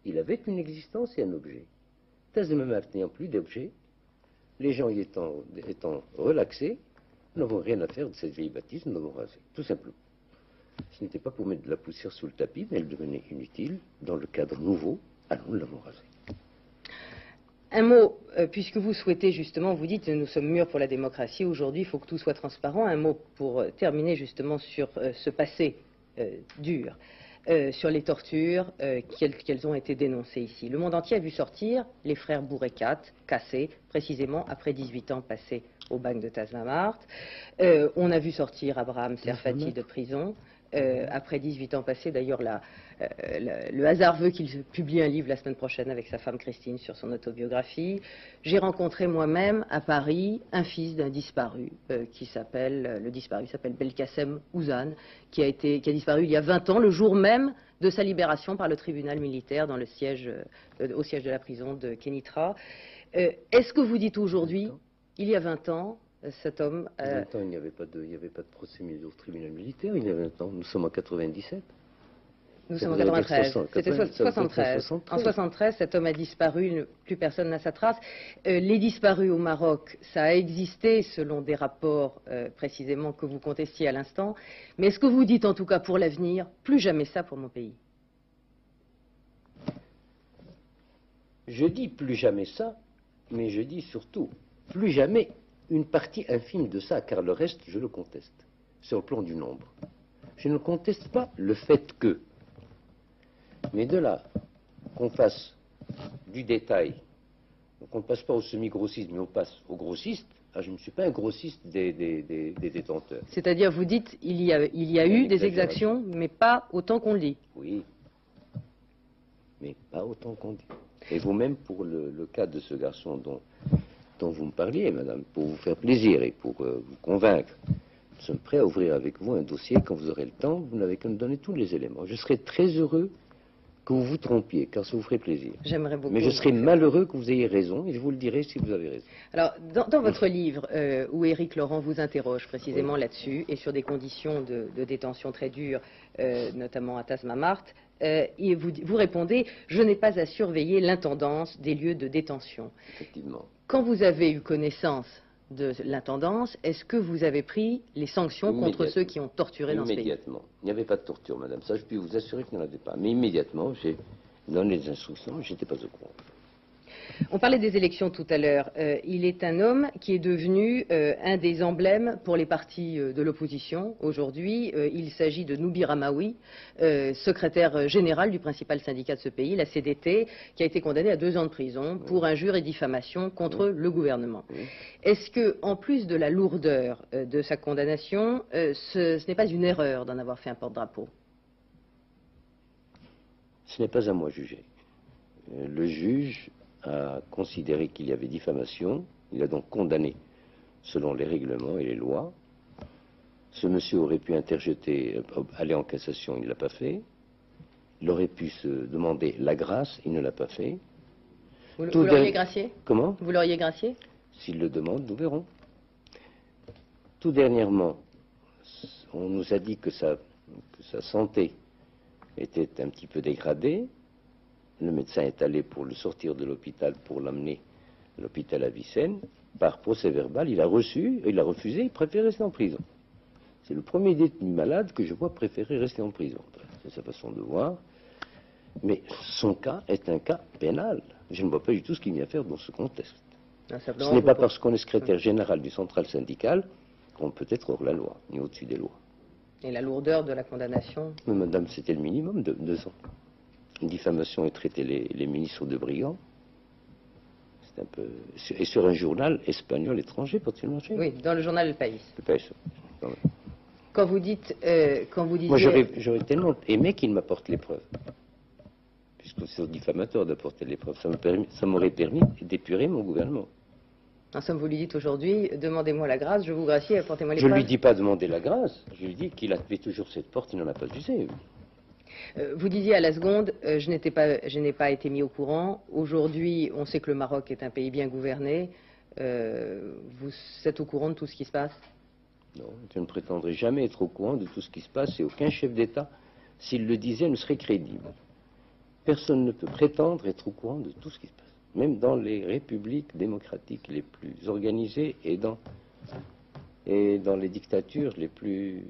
Il avait une existence et un objet. Tazmamart n'ayant plus d'objet, les gens y étant relaxés, nous n'avons rien à faire de cette vieille bâtisse, nous l'avons rasée, tout simplement. Ce n'était pas pour mettre de la poussière sous le tapis, mais elle devenait inutile dans le cadre nouveau. Alors nous l'avons rasée. Un mot, puisque vous souhaitez justement, vous dites nous sommes mûrs pour la démocratie, aujourd'hui il faut que tout soit transparent. Un mot pour terminer justement sur ce passé dur. sur les tortures qu'elles ont été dénoncées ici. Le monde entier a vu sortir les frères Bourekat, cassés, précisément après 18 ans passés au bagne de Tazmamart. On a vu sortir Abraham Serfati de prison. Après 18 ans passés, d'ailleurs, le hasard veut qu'il publie un livre la semaine prochaine avec sa femme Christine sur son autobiographie. J'ai rencontré moi-même à Paris un fils d'un disparu le disparu s'appelle Belkacem Ouzan, qui a disparu il y a 20 ans, le jour même de sa libération par le tribunal militaire au siège de la prison de Kénitra. Est-ce que vous dites aujourd'hui, il y a 20 ans, cet homme... Il y a 20 ans, il n'y avait pas de procès au tribunal militaire, il y a 20 ans. Nous sommes en 97. Nous sommes en 93. C'était 73. En 73, cet homme a disparu, plus personne n'a sa trace. Les disparus au Maroc, ça a existé selon des rapports précisément que vous contestiez à l'instant. Mais est-ce que vous dites en tout cas pour l'avenir, plus jamais ça pour mon pays? Je dis plus jamais ça, mais je dis surtout plus jamais une partie infime de ça, car le reste, je le conteste. C'est au plan du nombre. Je ne conteste pas le fait que, mais de là qu'on fasse du détail, qu'on ne passe pas au semi-grossiste, mais on passe au grossiste, je ne suis pas un grossiste des détenteurs. C'est-à-dire, vous dites, il y a eu des exactions, mais pas autant qu'on le dit. Oui, mais pas autant qu'on dit. Et vous-même, pour le cas de ce garçon dont vous me parliez, madame, pour vous faire plaisir et pour vous convaincre, nous sommes prêts à ouvrir avec vous un dossier quand vous aurez le temps. Vous n'avez qu'à nous donner tous les éléments. Je serai très heureux que vous vous trompiez, car ça vous ferait plaisir. J'aimerais beaucoup. Mais je serai malheureux que vous ayez raison, et je vous le dirai si vous avez raison. Alors, dans votre livre, où Éric Laurent vous interroge précisément là-dessus, et sur des conditions de détention très dures, notamment à Tazmamart, vous répondez « Je n'ai pas à surveiller l'intendance des lieux de détention ». Effectivement. Quand vous avez eu connaissance de l'intendance, est-ce que vous avez pris les sanctions contre ceux qui ont torturé dans ce pays? Immédiatement. Il n'y avait pas de torture, madame. Ça, je puis vous assurer qu'il n'y en avait pas. Mais immédiatement, j'ai donné les instructions, je n'étais pas au courant. On parlait des élections tout à l'heure. Il est un homme qui est devenu un des emblèmes pour les partis de l'opposition. Aujourd'hui, il s'agit de Noubi Ramaoui, secrétaire général du principal syndicat de ce pays, la CDT, qui a été condamné à 2 ans de prison pour injure et diffamation contre le gouvernement. Est-ce que, en plus de la lourdeur de sa condamnation, ce n'est pas une erreur d'en avoir fait un porte-drapeau? Ce n'est pas à moi de juger. Le juge a considéré qu'il y avait diffamation. Il a donc condamné selon les règlements et les lois. Ce monsieur aurait pu interjeter, aller en cassation, il ne l'a pas fait. Il aurait pu se demander la grâce, il ne l'a pas fait. Vous l'auriez gracié? Comment? Vous l'auriez gracié? S'il le demande, nous verrons. Tout dernièrement, on nous a dit que sa santé était un petit peu dégradée. Le médecin est allé pour le sortir de l'hôpital, pour l'amener à l'hôpital Avicenne. Par procès verbal, il a refusé, il préfère rester en prison. C'est le premier détenu malade que je vois préférer rester en prison. C'est sa façon de voir. Mais son cas est un cas pénal. Je ne vois pas du tout ce qu'il vient faire dans ce contexte. Ce n'est pas parce qu'on est secrétaire général du central syndical qu'on peut être hors la loi, ni au-dessus des lois. Et la lourdeur de la condamnation? Mais madame, c'était le minimum de 2 ans. Une diffamation et traiter les ministres de brigands. C'est un peu... Et sur un journal espagnol étranger, potentiellement. Oui, dans le journal El País. El País. Quand vous dites... Moi, j'aurais tellement aimé qu'il m'apporte les preuves. Puisque c'est au diffamateur d'apporter les preuves. Ça m'aurait permis d'épurer mon gouvernement. En somme, vous lui dites aujourd'hui, demandez-moi la grâce, je vous gracie, apportez-moi les preuves. Je ne lui dis pas demander la grâce. Je lui dis qu'il avait toujours cette porte, il n'en a pas usé. Vous disiez à la seconde, je n'ai pas été mis au courant. Aujourd'hui, on sait que le Maroc est un pays bien gouverné. Vous êtes au courant de tout ce qui se passe? Non, je ne prétendrai jamais être au courant de tout ce qui se passe et aucun chef d'État, s'il le disait, ne serait crédible. Personne ne peut prétendre être au courant de tout ce qui se passe. Même dans les républiques démocratiques les plus organisées et dans les dictatures les plus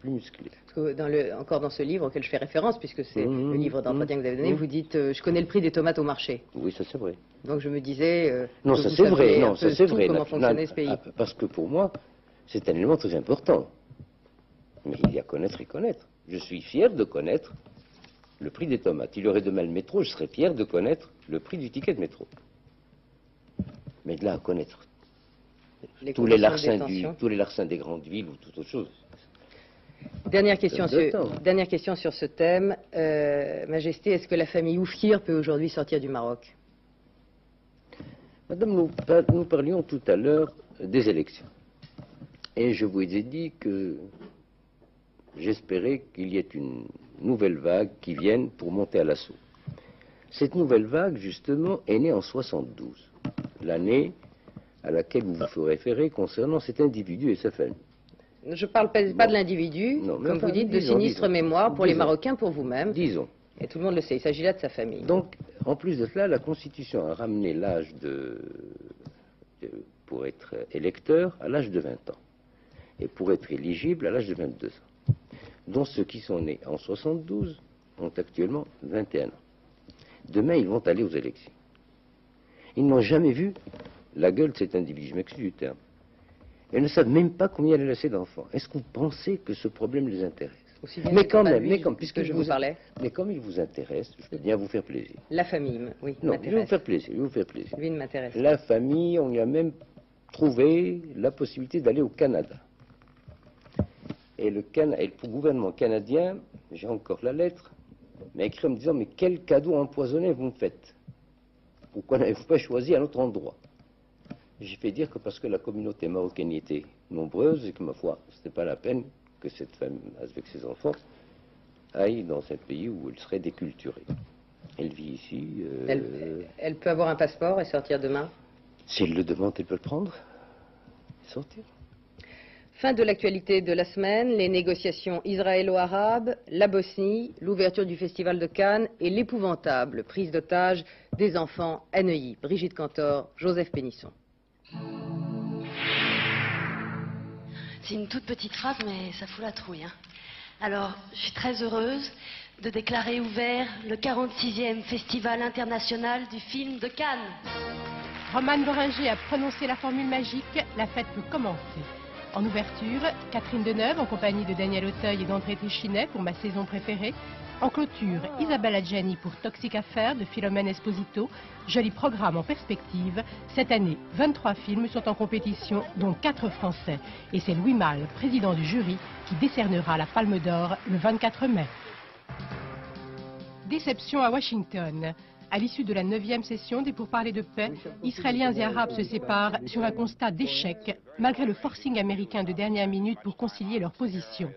musclées. Parce que encore dans ce livre auquel je fais référence, puisque c'est le livre d'entretien que vous avez donné, vous dites je connais le prix des tomates au marché. Oui, ça c'est vrai. Donc je me disais non, ça c'est vrai. Non, ça c'est vrai. Comment fonctionnait ce pays. Parce que pour moi, c'est un élément très important. Mais il y a connaître et connaître. Je suis fier de connaître le prix des tomates. Il y aurait demain le métro, je serais fier de connaître le prix du ticket de métro. Mais de là à connaître tous les larcins des grandes villes ou toute autre chose. Dernière question sur ce thème. Majesté, est-ce que la famille Oufkir peut aujourd'hui sortir du Maroc? Madame, nous parlions tout à l'heure des élections. Et je vous ai dit que j'espérais qu'il y ait une nouvelle vague qui vienne pour monter à l'assaut. Cette nouvelle vague, justement, est née en 72, l'année à laquelle vous vous référez concernant cet individu et sa famille. Je ne parle pas de l'individu, comme vous dites, de sinistre mémoire pour les Marocains, pour vous-même. Disons. Et tout le monde le sait, il s'agit là de sa famille. Donc, en plus de cela, la Constitution a ramené l'âge pour être électeur à l'âge de 20 ans. Et pour être éligible à l'âge de 22 ans. Dont ceux qui sont nés en 72 ont actuellement 21 ans. Demain, ils vont aller aux élections. Ils n'ont jamais vu la gueule de cet individu, je m'excuse du terme. Ils ne savent même pas combien il a laissé d'enfants. Est-ce que vous pensez que ce problème les intéresse? Mais quand même, puisque je vous parlais. Mais comme il vous intéresse, je peux bien vous faire plaisir. La famille, oui. Non, je vais vous faire plaisir, Lui ne m'intéresse pas. La famille, on y a même trouvé la possibilité d'aller au Canada. Et le gouvernement canadien, j'ai encore la lettre, m'a écrit en me disant, mais quel cadeau empoisonné vous me faites? Pourquoi n'avez-vous pas choisi un autre endroit? J'ai fait dire que parce que la communauté marocaine y était nombreuse et que, ma foi, ce n'était pas la peine que cette femme, avec ses enfants, aille dans un pays où elle serait déculturée. Elle vit ici. Elle peut avoir un passeport et sortir demain? Si elle le demande, elle peut le prendre et sortir. Fin de l'actualité de la semaine, les négociations israélo-arabes, la Bosnie, l'ouverture du Festival de Cannes et l'épouvantable prise d'otage des enfants à Neuilly. Brigitte Cantor, Joseph Pénisson. C'est une toute petite phrase, mais ça fout la trouille. Alors, je suis très heureuse de déclarer ouvert le 46e Festival international du film de Cannes. Romane Boringer a prononcé la formule magique, la fête peut commencer. En ouverture, Catherine Deneuve en compagnie de Daniel Auteuil et d'André Téchinet pour Ma saison préférée. En clôture, Isabelle Adjani pour Toxic Affair de Philomène Esposito. Joli programme en perspective. Cette année, 23 films sont en compétition, dont 4 français. Et c'est Louis Malle, président du jury, qui décernera la Palme d'Or le 24 mai. Déception à Washington. À l'issue de la 9e session des pourparlers de paix, Israéliens et Arabes se séparent sur un constat d'échec, malgré le forcing américain de dernière minute pour concilier leurs positions.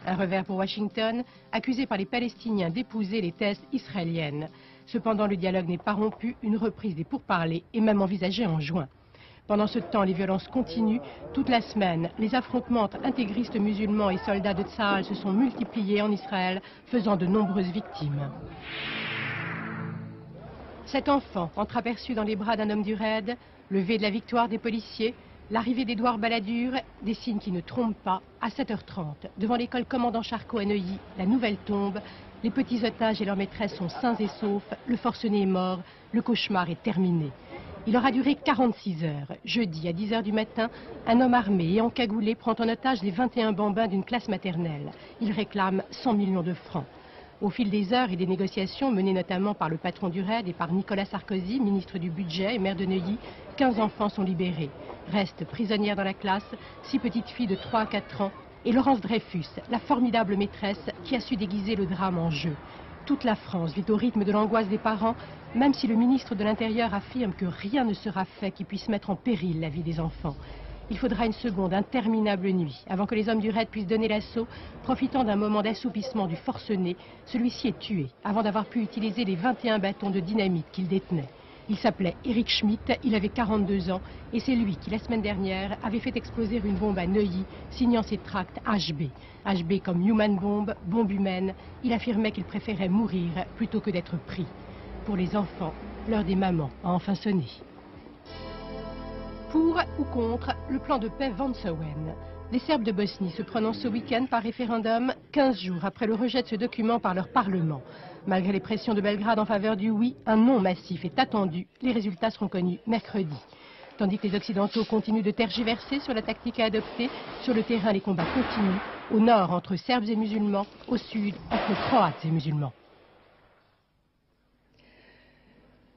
Un revers pour Washington, accusé par les Palestiniens d'épouser les thèses israéliennes. Cependant, le dialogue n'est pas rompu, une reprise des pourparlers est même envisagée en juin. Pendant ce temps, les violences continuent. Toute la semaine, les affrontements entre intégristes musulmans et soldats de Tsahal se sont multipliés en Israël, faisant de nombreuses victimes. Cet enfant, entreaperçu dans les bras d'un homme du raid, levé de la victoire des policiers, l'arrivée d'Édouard Balladur, des signes qui ne trompent pas, à 7h30, devant l'école Commandant Charcot à Neuilly, la nouvelle tombe, les petits otages et leurs maîtresses sont sains et saufs, le forcené est mort, le cauchemar est terminé. Il aura duré 46 heures. Jeudi, à 10h du matin, un homme armé et encagoulé prend en otage les 21 bambins d'une classe maternelle. Il réclame 100 millions de francs. Au fil des heures et des négociations menées notamment par le patron du RAID et par Nicolas Sarkozy, ministre du Budget et maire de Neuilly, 15 enfants sont libérés. Restent prisonnières dans la classe 6 petites filles de 3 à 4 ans et Laurence Dreyfus, la formidable maîtresse qui a su déguiser le drame en jeu. Toute la France vit au rythme de l'angoisse des parents, même si le ministre de l'Intérieur affirme que rien ne sera fait qui puisse mettre en péril la vie des enfants. Il faudra une seconde interminable nuit avant que les hommes du RAID puissent donner l'assaut. Profitant d'un moment d'assoupissement du forcené, celui-ci est tué avant d'avoir pu utiliser les 21 bâtons de dynamite qu'il détenait. Il s'appelait Eric Schmitt, il avait 42 ans et c'est lui qui, la semaine dernière, avait fait exploser une bombe à Neuilly, signant ses tracts HB. HB comme Human Bomb, bombe humaine, il affirmait qu'il préférait mourir plutôt que d'être pris. Pour les enfants, l'heure des mamans a enfin sonné. Pour ou contre le plan de paix Vance-Owen. Les Serbes de Bosnie se prononcent ce week-end par référendum, 15 jours après le rejet de ce document par leur Parlement. Malgré les pressions de Belgrade en faveur du oui, un non massif est attendu. Les résultats seront connus mercredi. Tandis que les Occidentaux continuent de tergiverser sur la tactique à adopter, sur le terrain les combats continuent. Au nord entre Serbes et musulmans, au sud entre Croates et musulmans.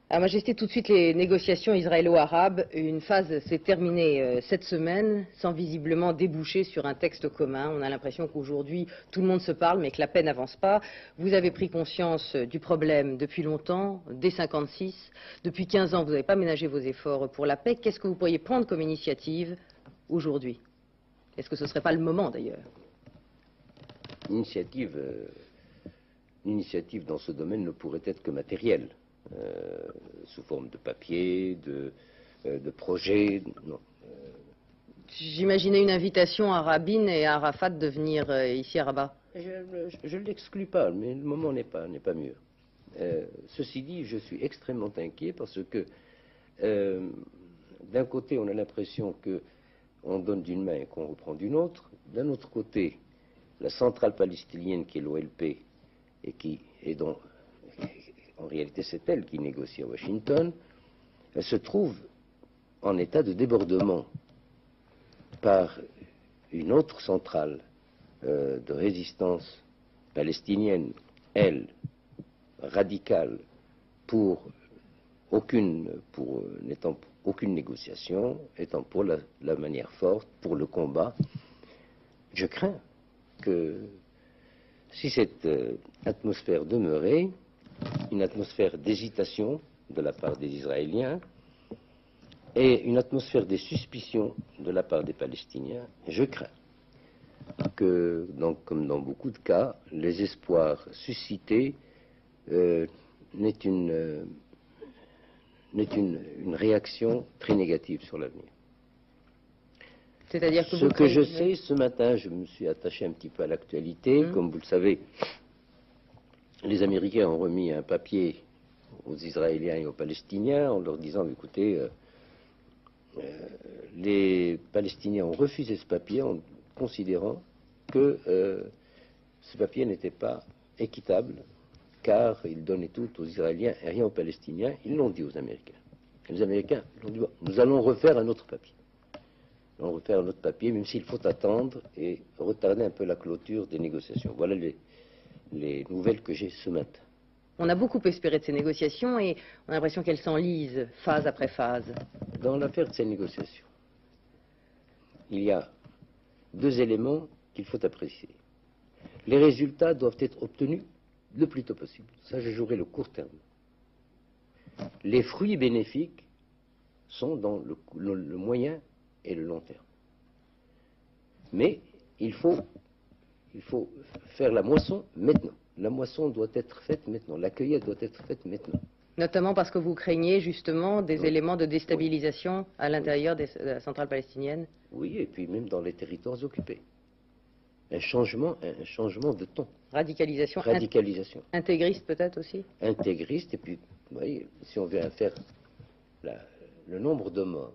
Majesté, tout de suite les négociations israélo-arabes. Une phase s'est terminée cette semaine sans visiblement déboucher sur un texte commun. On a l'impression qu'aujourd'hui tout le monde se parle mais que la paix n'avance pas. Vous avez pris conscience du problème depuis longtemps, dès 1956. Depuis 15 ans, vous n'avez pas ménagé vos efforts pour la paix. Qu'est-ce que vous pourriez prendre comme initiative aujourd'hui? Est-ce que ce ne serait pas le moment d'ailleurs? L'initiative dans ce domaine ne pourrait être que matérielle. Sous forme de papier, de projet, non. J'imaginais une invitation à Rabin et à Arafat de venir ici à Rabat. Je ne l'exclus pas, mais le moment n'est pas mûr. Ceci dit, je suis extrêmement inquiet parce que d'un côté, on a l'impression qu'on donne d'une main et qu'on reprend d'une autre. D'un autre côté, la centrale palestinienne qui est l'OLP et qui est dans... En réalité, c'est elle qui négocie à Washington. Elle se trouve en état de débordement par une autre centrale de résistance palestinienne, elle, radicale, n'étant pour aucune négociation, étant pour la manière forte, pour le combat. Je crains que si cette atmosphère demeurait, une atmosphère d'hésitation de la part des Israéliens et une atmosphère de suspicion de la part des Palestiniens, je crains que, comme dans beaucoup de cas, les espoirs suscités n'aient une réaction très négative sur l'avenir. C'est-à-dire que ce que je sais, ce matin, je me suis attaché un petit peu à l'actualité. Comme vous le savez, les Américains ont remis un papier aux Israéliens et aux Palestiniens en leur disant, écoutez, les Palestiniens ont refusé ce papier en considérant que ce papier n'était pas équitable, car il donnait tout aux Israéliens et rien aux Palestiniens. Ils l'ont dit aux Américains. Et les Américains l'ont dit, nous allons refaire un autre papier. Nous allons refaire un autre papier, même s'il faut attendre et retarder un peu la clôture des négociations. Voilà les nouvelles que j'ai ce matin. On a beaucoup espéré de ces négociations et on a l'impression qu'elles s'enlisent phase après phase. Dans l'affaire de ces négociations, il y a deux éléments qu'il faut apprécier. Les résultats doivent être obtenus le plus tôt possible. Ça, je jouerai le court terme. Les fruits bénéfiques sont dans le moyen et le long terme. Mais il faut faire la moisson maintenant. La moisson doit être faite maintenant. La cueillette doit être faite maintenant. Notamment parce que vous craignez justement des éléments de déstabilisation à l'intérieur de la centrale palestinienne? Oui, et puis même dans les territoires occupés. Un changement de ton. Radicalisation. Intégriste peut-être aussi? Intégriste, et puis, vous voyez, si on vient faire le nombre de morts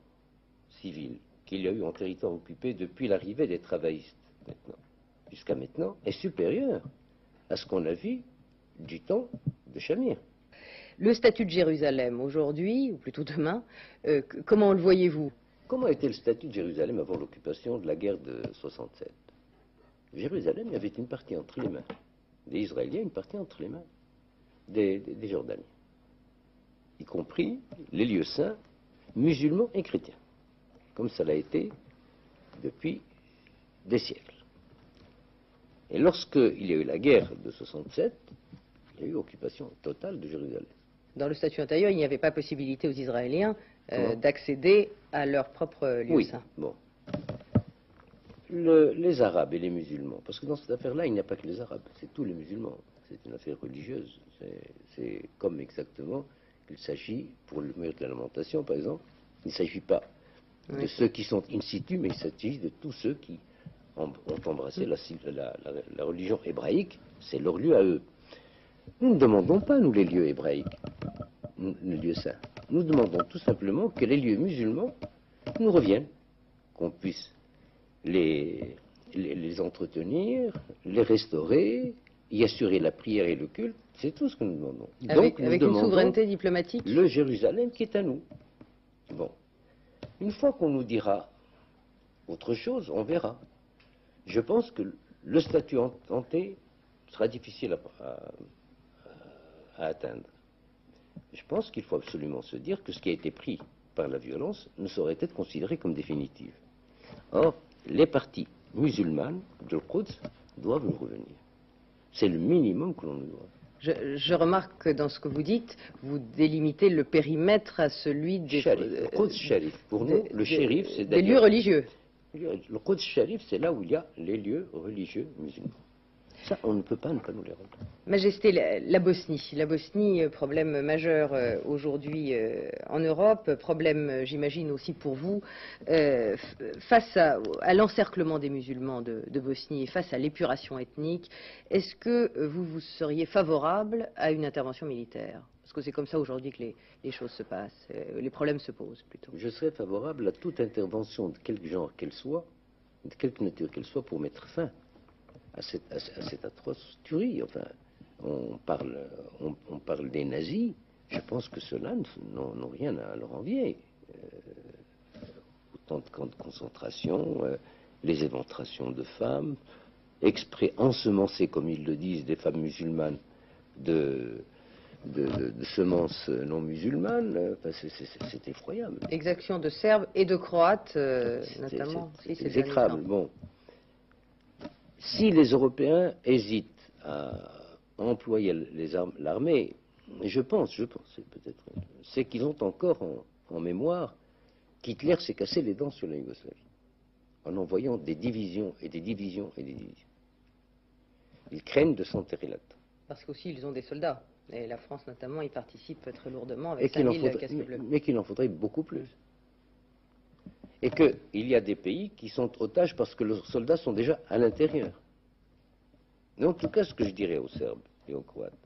civils qu'il y a eu en territoire occupé depuis l'arrivée des travaillistes maintenant, jusqu'à maintenant, est supérieur à ce qu'on a vu du temps de Shamir. Le statut de Jérusalem aujourd'hui, ou plutôt demain, comment le voyez-vous? Comment était le statut de Jérusalem avant l'occupation de la guerre de 67? Jérusalem, il y avait une partie entre les mains des Israéliens, une partie entre les mains des Jordaniens, y compris les lieux saints musulmans et chrétiens, comme ça l'a été depuis des siècles. Et lorsqu'il y a eu la guerre de 67, il y a eu occupation totale de Jérusalem. Dans le statut intérieur, il n'y avait pas possibilité aux Israéliens d'accéder à leur propre lieu saint. Bon. Les Arabes et les musulmans, parce que dans cette affaire-là, il n'y a pas que les Arabes, c'est tous les musulmans. C'est une affaire religieuse. C'est comme exactement qu'il s'agit, pour le mur de la lamentation, par exemple, il ne s'agit pas de ceux qui sont in situ, mais il s'agit de tous ceux qui ont embrassé la religion hébraïque, c'est leur lieu à eux. Nous ne demandons pas, nous, les lieux hébraïques, les lieux saints. Nous demandons tout simplement que les lieux musulmans nous reviennent, qu'on puisse les entretenir, les restaurer, y assurer la prière et le culte. C'est tout ce que nous demandons. Avec une souveraineté diplomatique? Le Jérusalem qui est à nous. Bon. Une fois qu'on nous dira autre chose, on verra. Je pense que le statut hanté sera difficile à atteindre. Je pense qu'il faut absolument se dire que ce qui a été pris par la violence ne saurait être considéré comme définitif. Or, les parties musulmanes de Quds doivent nous revenir. C'est le minimum que l'on nous doit. Je remarque que dans ce que vous dites, vous délimitez le périmètre à celui des... Quds Sharif. Pour nous, le shérif, c'est des lieux religieux. Le Quds Sharif, c'est là où il y a les lieux religieux musulmans. Ça, on ne peut pas ne pas nous les rendre. Majesté, la Bosnie. La Bosnie, problème majeur aujourd'hui en Europe, problème, j'imagine, aussi pour vous, face à l'encerclement des musulmans de Bosnie et face à l'épuration ethnique. Est-ce que vous seriez favorable à une intervention militaire? Parce que c'est comme ça aujourd'hui que les choses se passent, les problèmes se posent plutôt. Je serais favorable à toute intervention de quelque genre qu'elle soit, de quelque nature qu'elle soit, pour mettre fin à cette atroce tuerie. Enfin, on parle des nazis. Je pense que ceux-là n'ont rien à leur envier. Autant de camps de concentration, les éventrations de femmes, exprès ensemencer, comme ils le disent, des femmes musulmanes de semences non musulmanes. Enfin, c'est effroyable. Exactions de Serbes et de Croates, notamment. C'est exécrable. Bon. Si les Européens hésitent à employer l'armée, je pense, c'est qu'ils ont encore en mémoire qu'Hitler s'est cassé les dents sur la Yougoslavie, en envoyant des divisions et des divisions et des divisions. Ils craignent de s'enterrer là-dedans. Parce qu'aussi, ils ont des soldats. Et la France, notamment, y participe très lourdement avec 5000 casques bleus. Mais qu'il en faudrait beaucoup plus. Et qu'il y a des pays qui sont otages parce que leurs soldats sont déjà à l'intérieur. Mais en tout cas, ce que je dirais aux Serbes et aux Croates,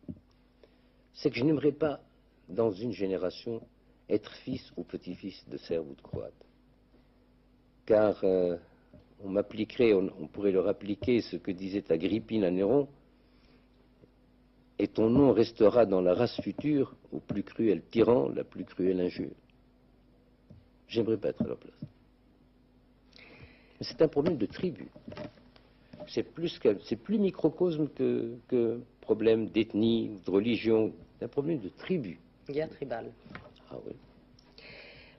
c'est que je n'aimerais pas, dans une génération, être fils ou petit-fils de Serbes ou de Croates. Car on pourrait leur appliquer ce que disait Agrippine à Néron, et ton nom restera dans la race future au plus cruel tyran, la plus cruelle injure. J'aimerais pas être à leur place. C'est un problème de tribu. C'est plus microcosme que problème d'ethnie, de religion. C'est un problème de tribu. Guerre tribale. Ah oui.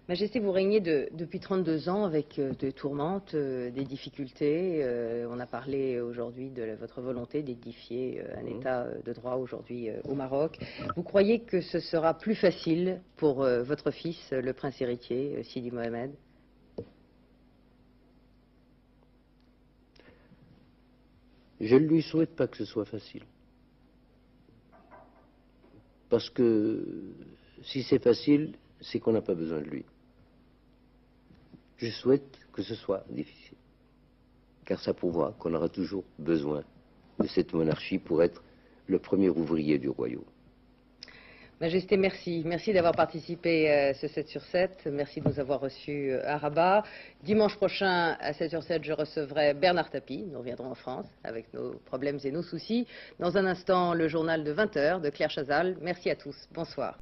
Majesté, vous régnez depuis 32 ans avec des tourmentes, des difficultés. On a parlé aujourd'hui de votre volonté d'édifier un État de droit aujourd'hui au Maroc. Vous croyez que ce sera plus facile pour votre fils, le prince héritier, Sidi Mohamed? Je ne lui souhaite pas que ce soit facile. Parce que si c'est facile, c'est qu'on n'a pas besoin de lui. Je souhaite que ce soit difficile. Car ça prouvera qu'on aura toujours besoin de cette monarchie pour être le premier ouvrier du royaume. Majesté, merci. Merci d'avoir participé à ce 7 sur 7. Merci de nous avoir reçus à Rabat. Dimanche prochain, à 7 sur 7, je recevrai Bernard Tapie. Nous reviendrons en France avec nos problèmes et nos soucis. Dans un instant, le journal de 20 h de Claire Chazal. Merci à tous. Bonsoir.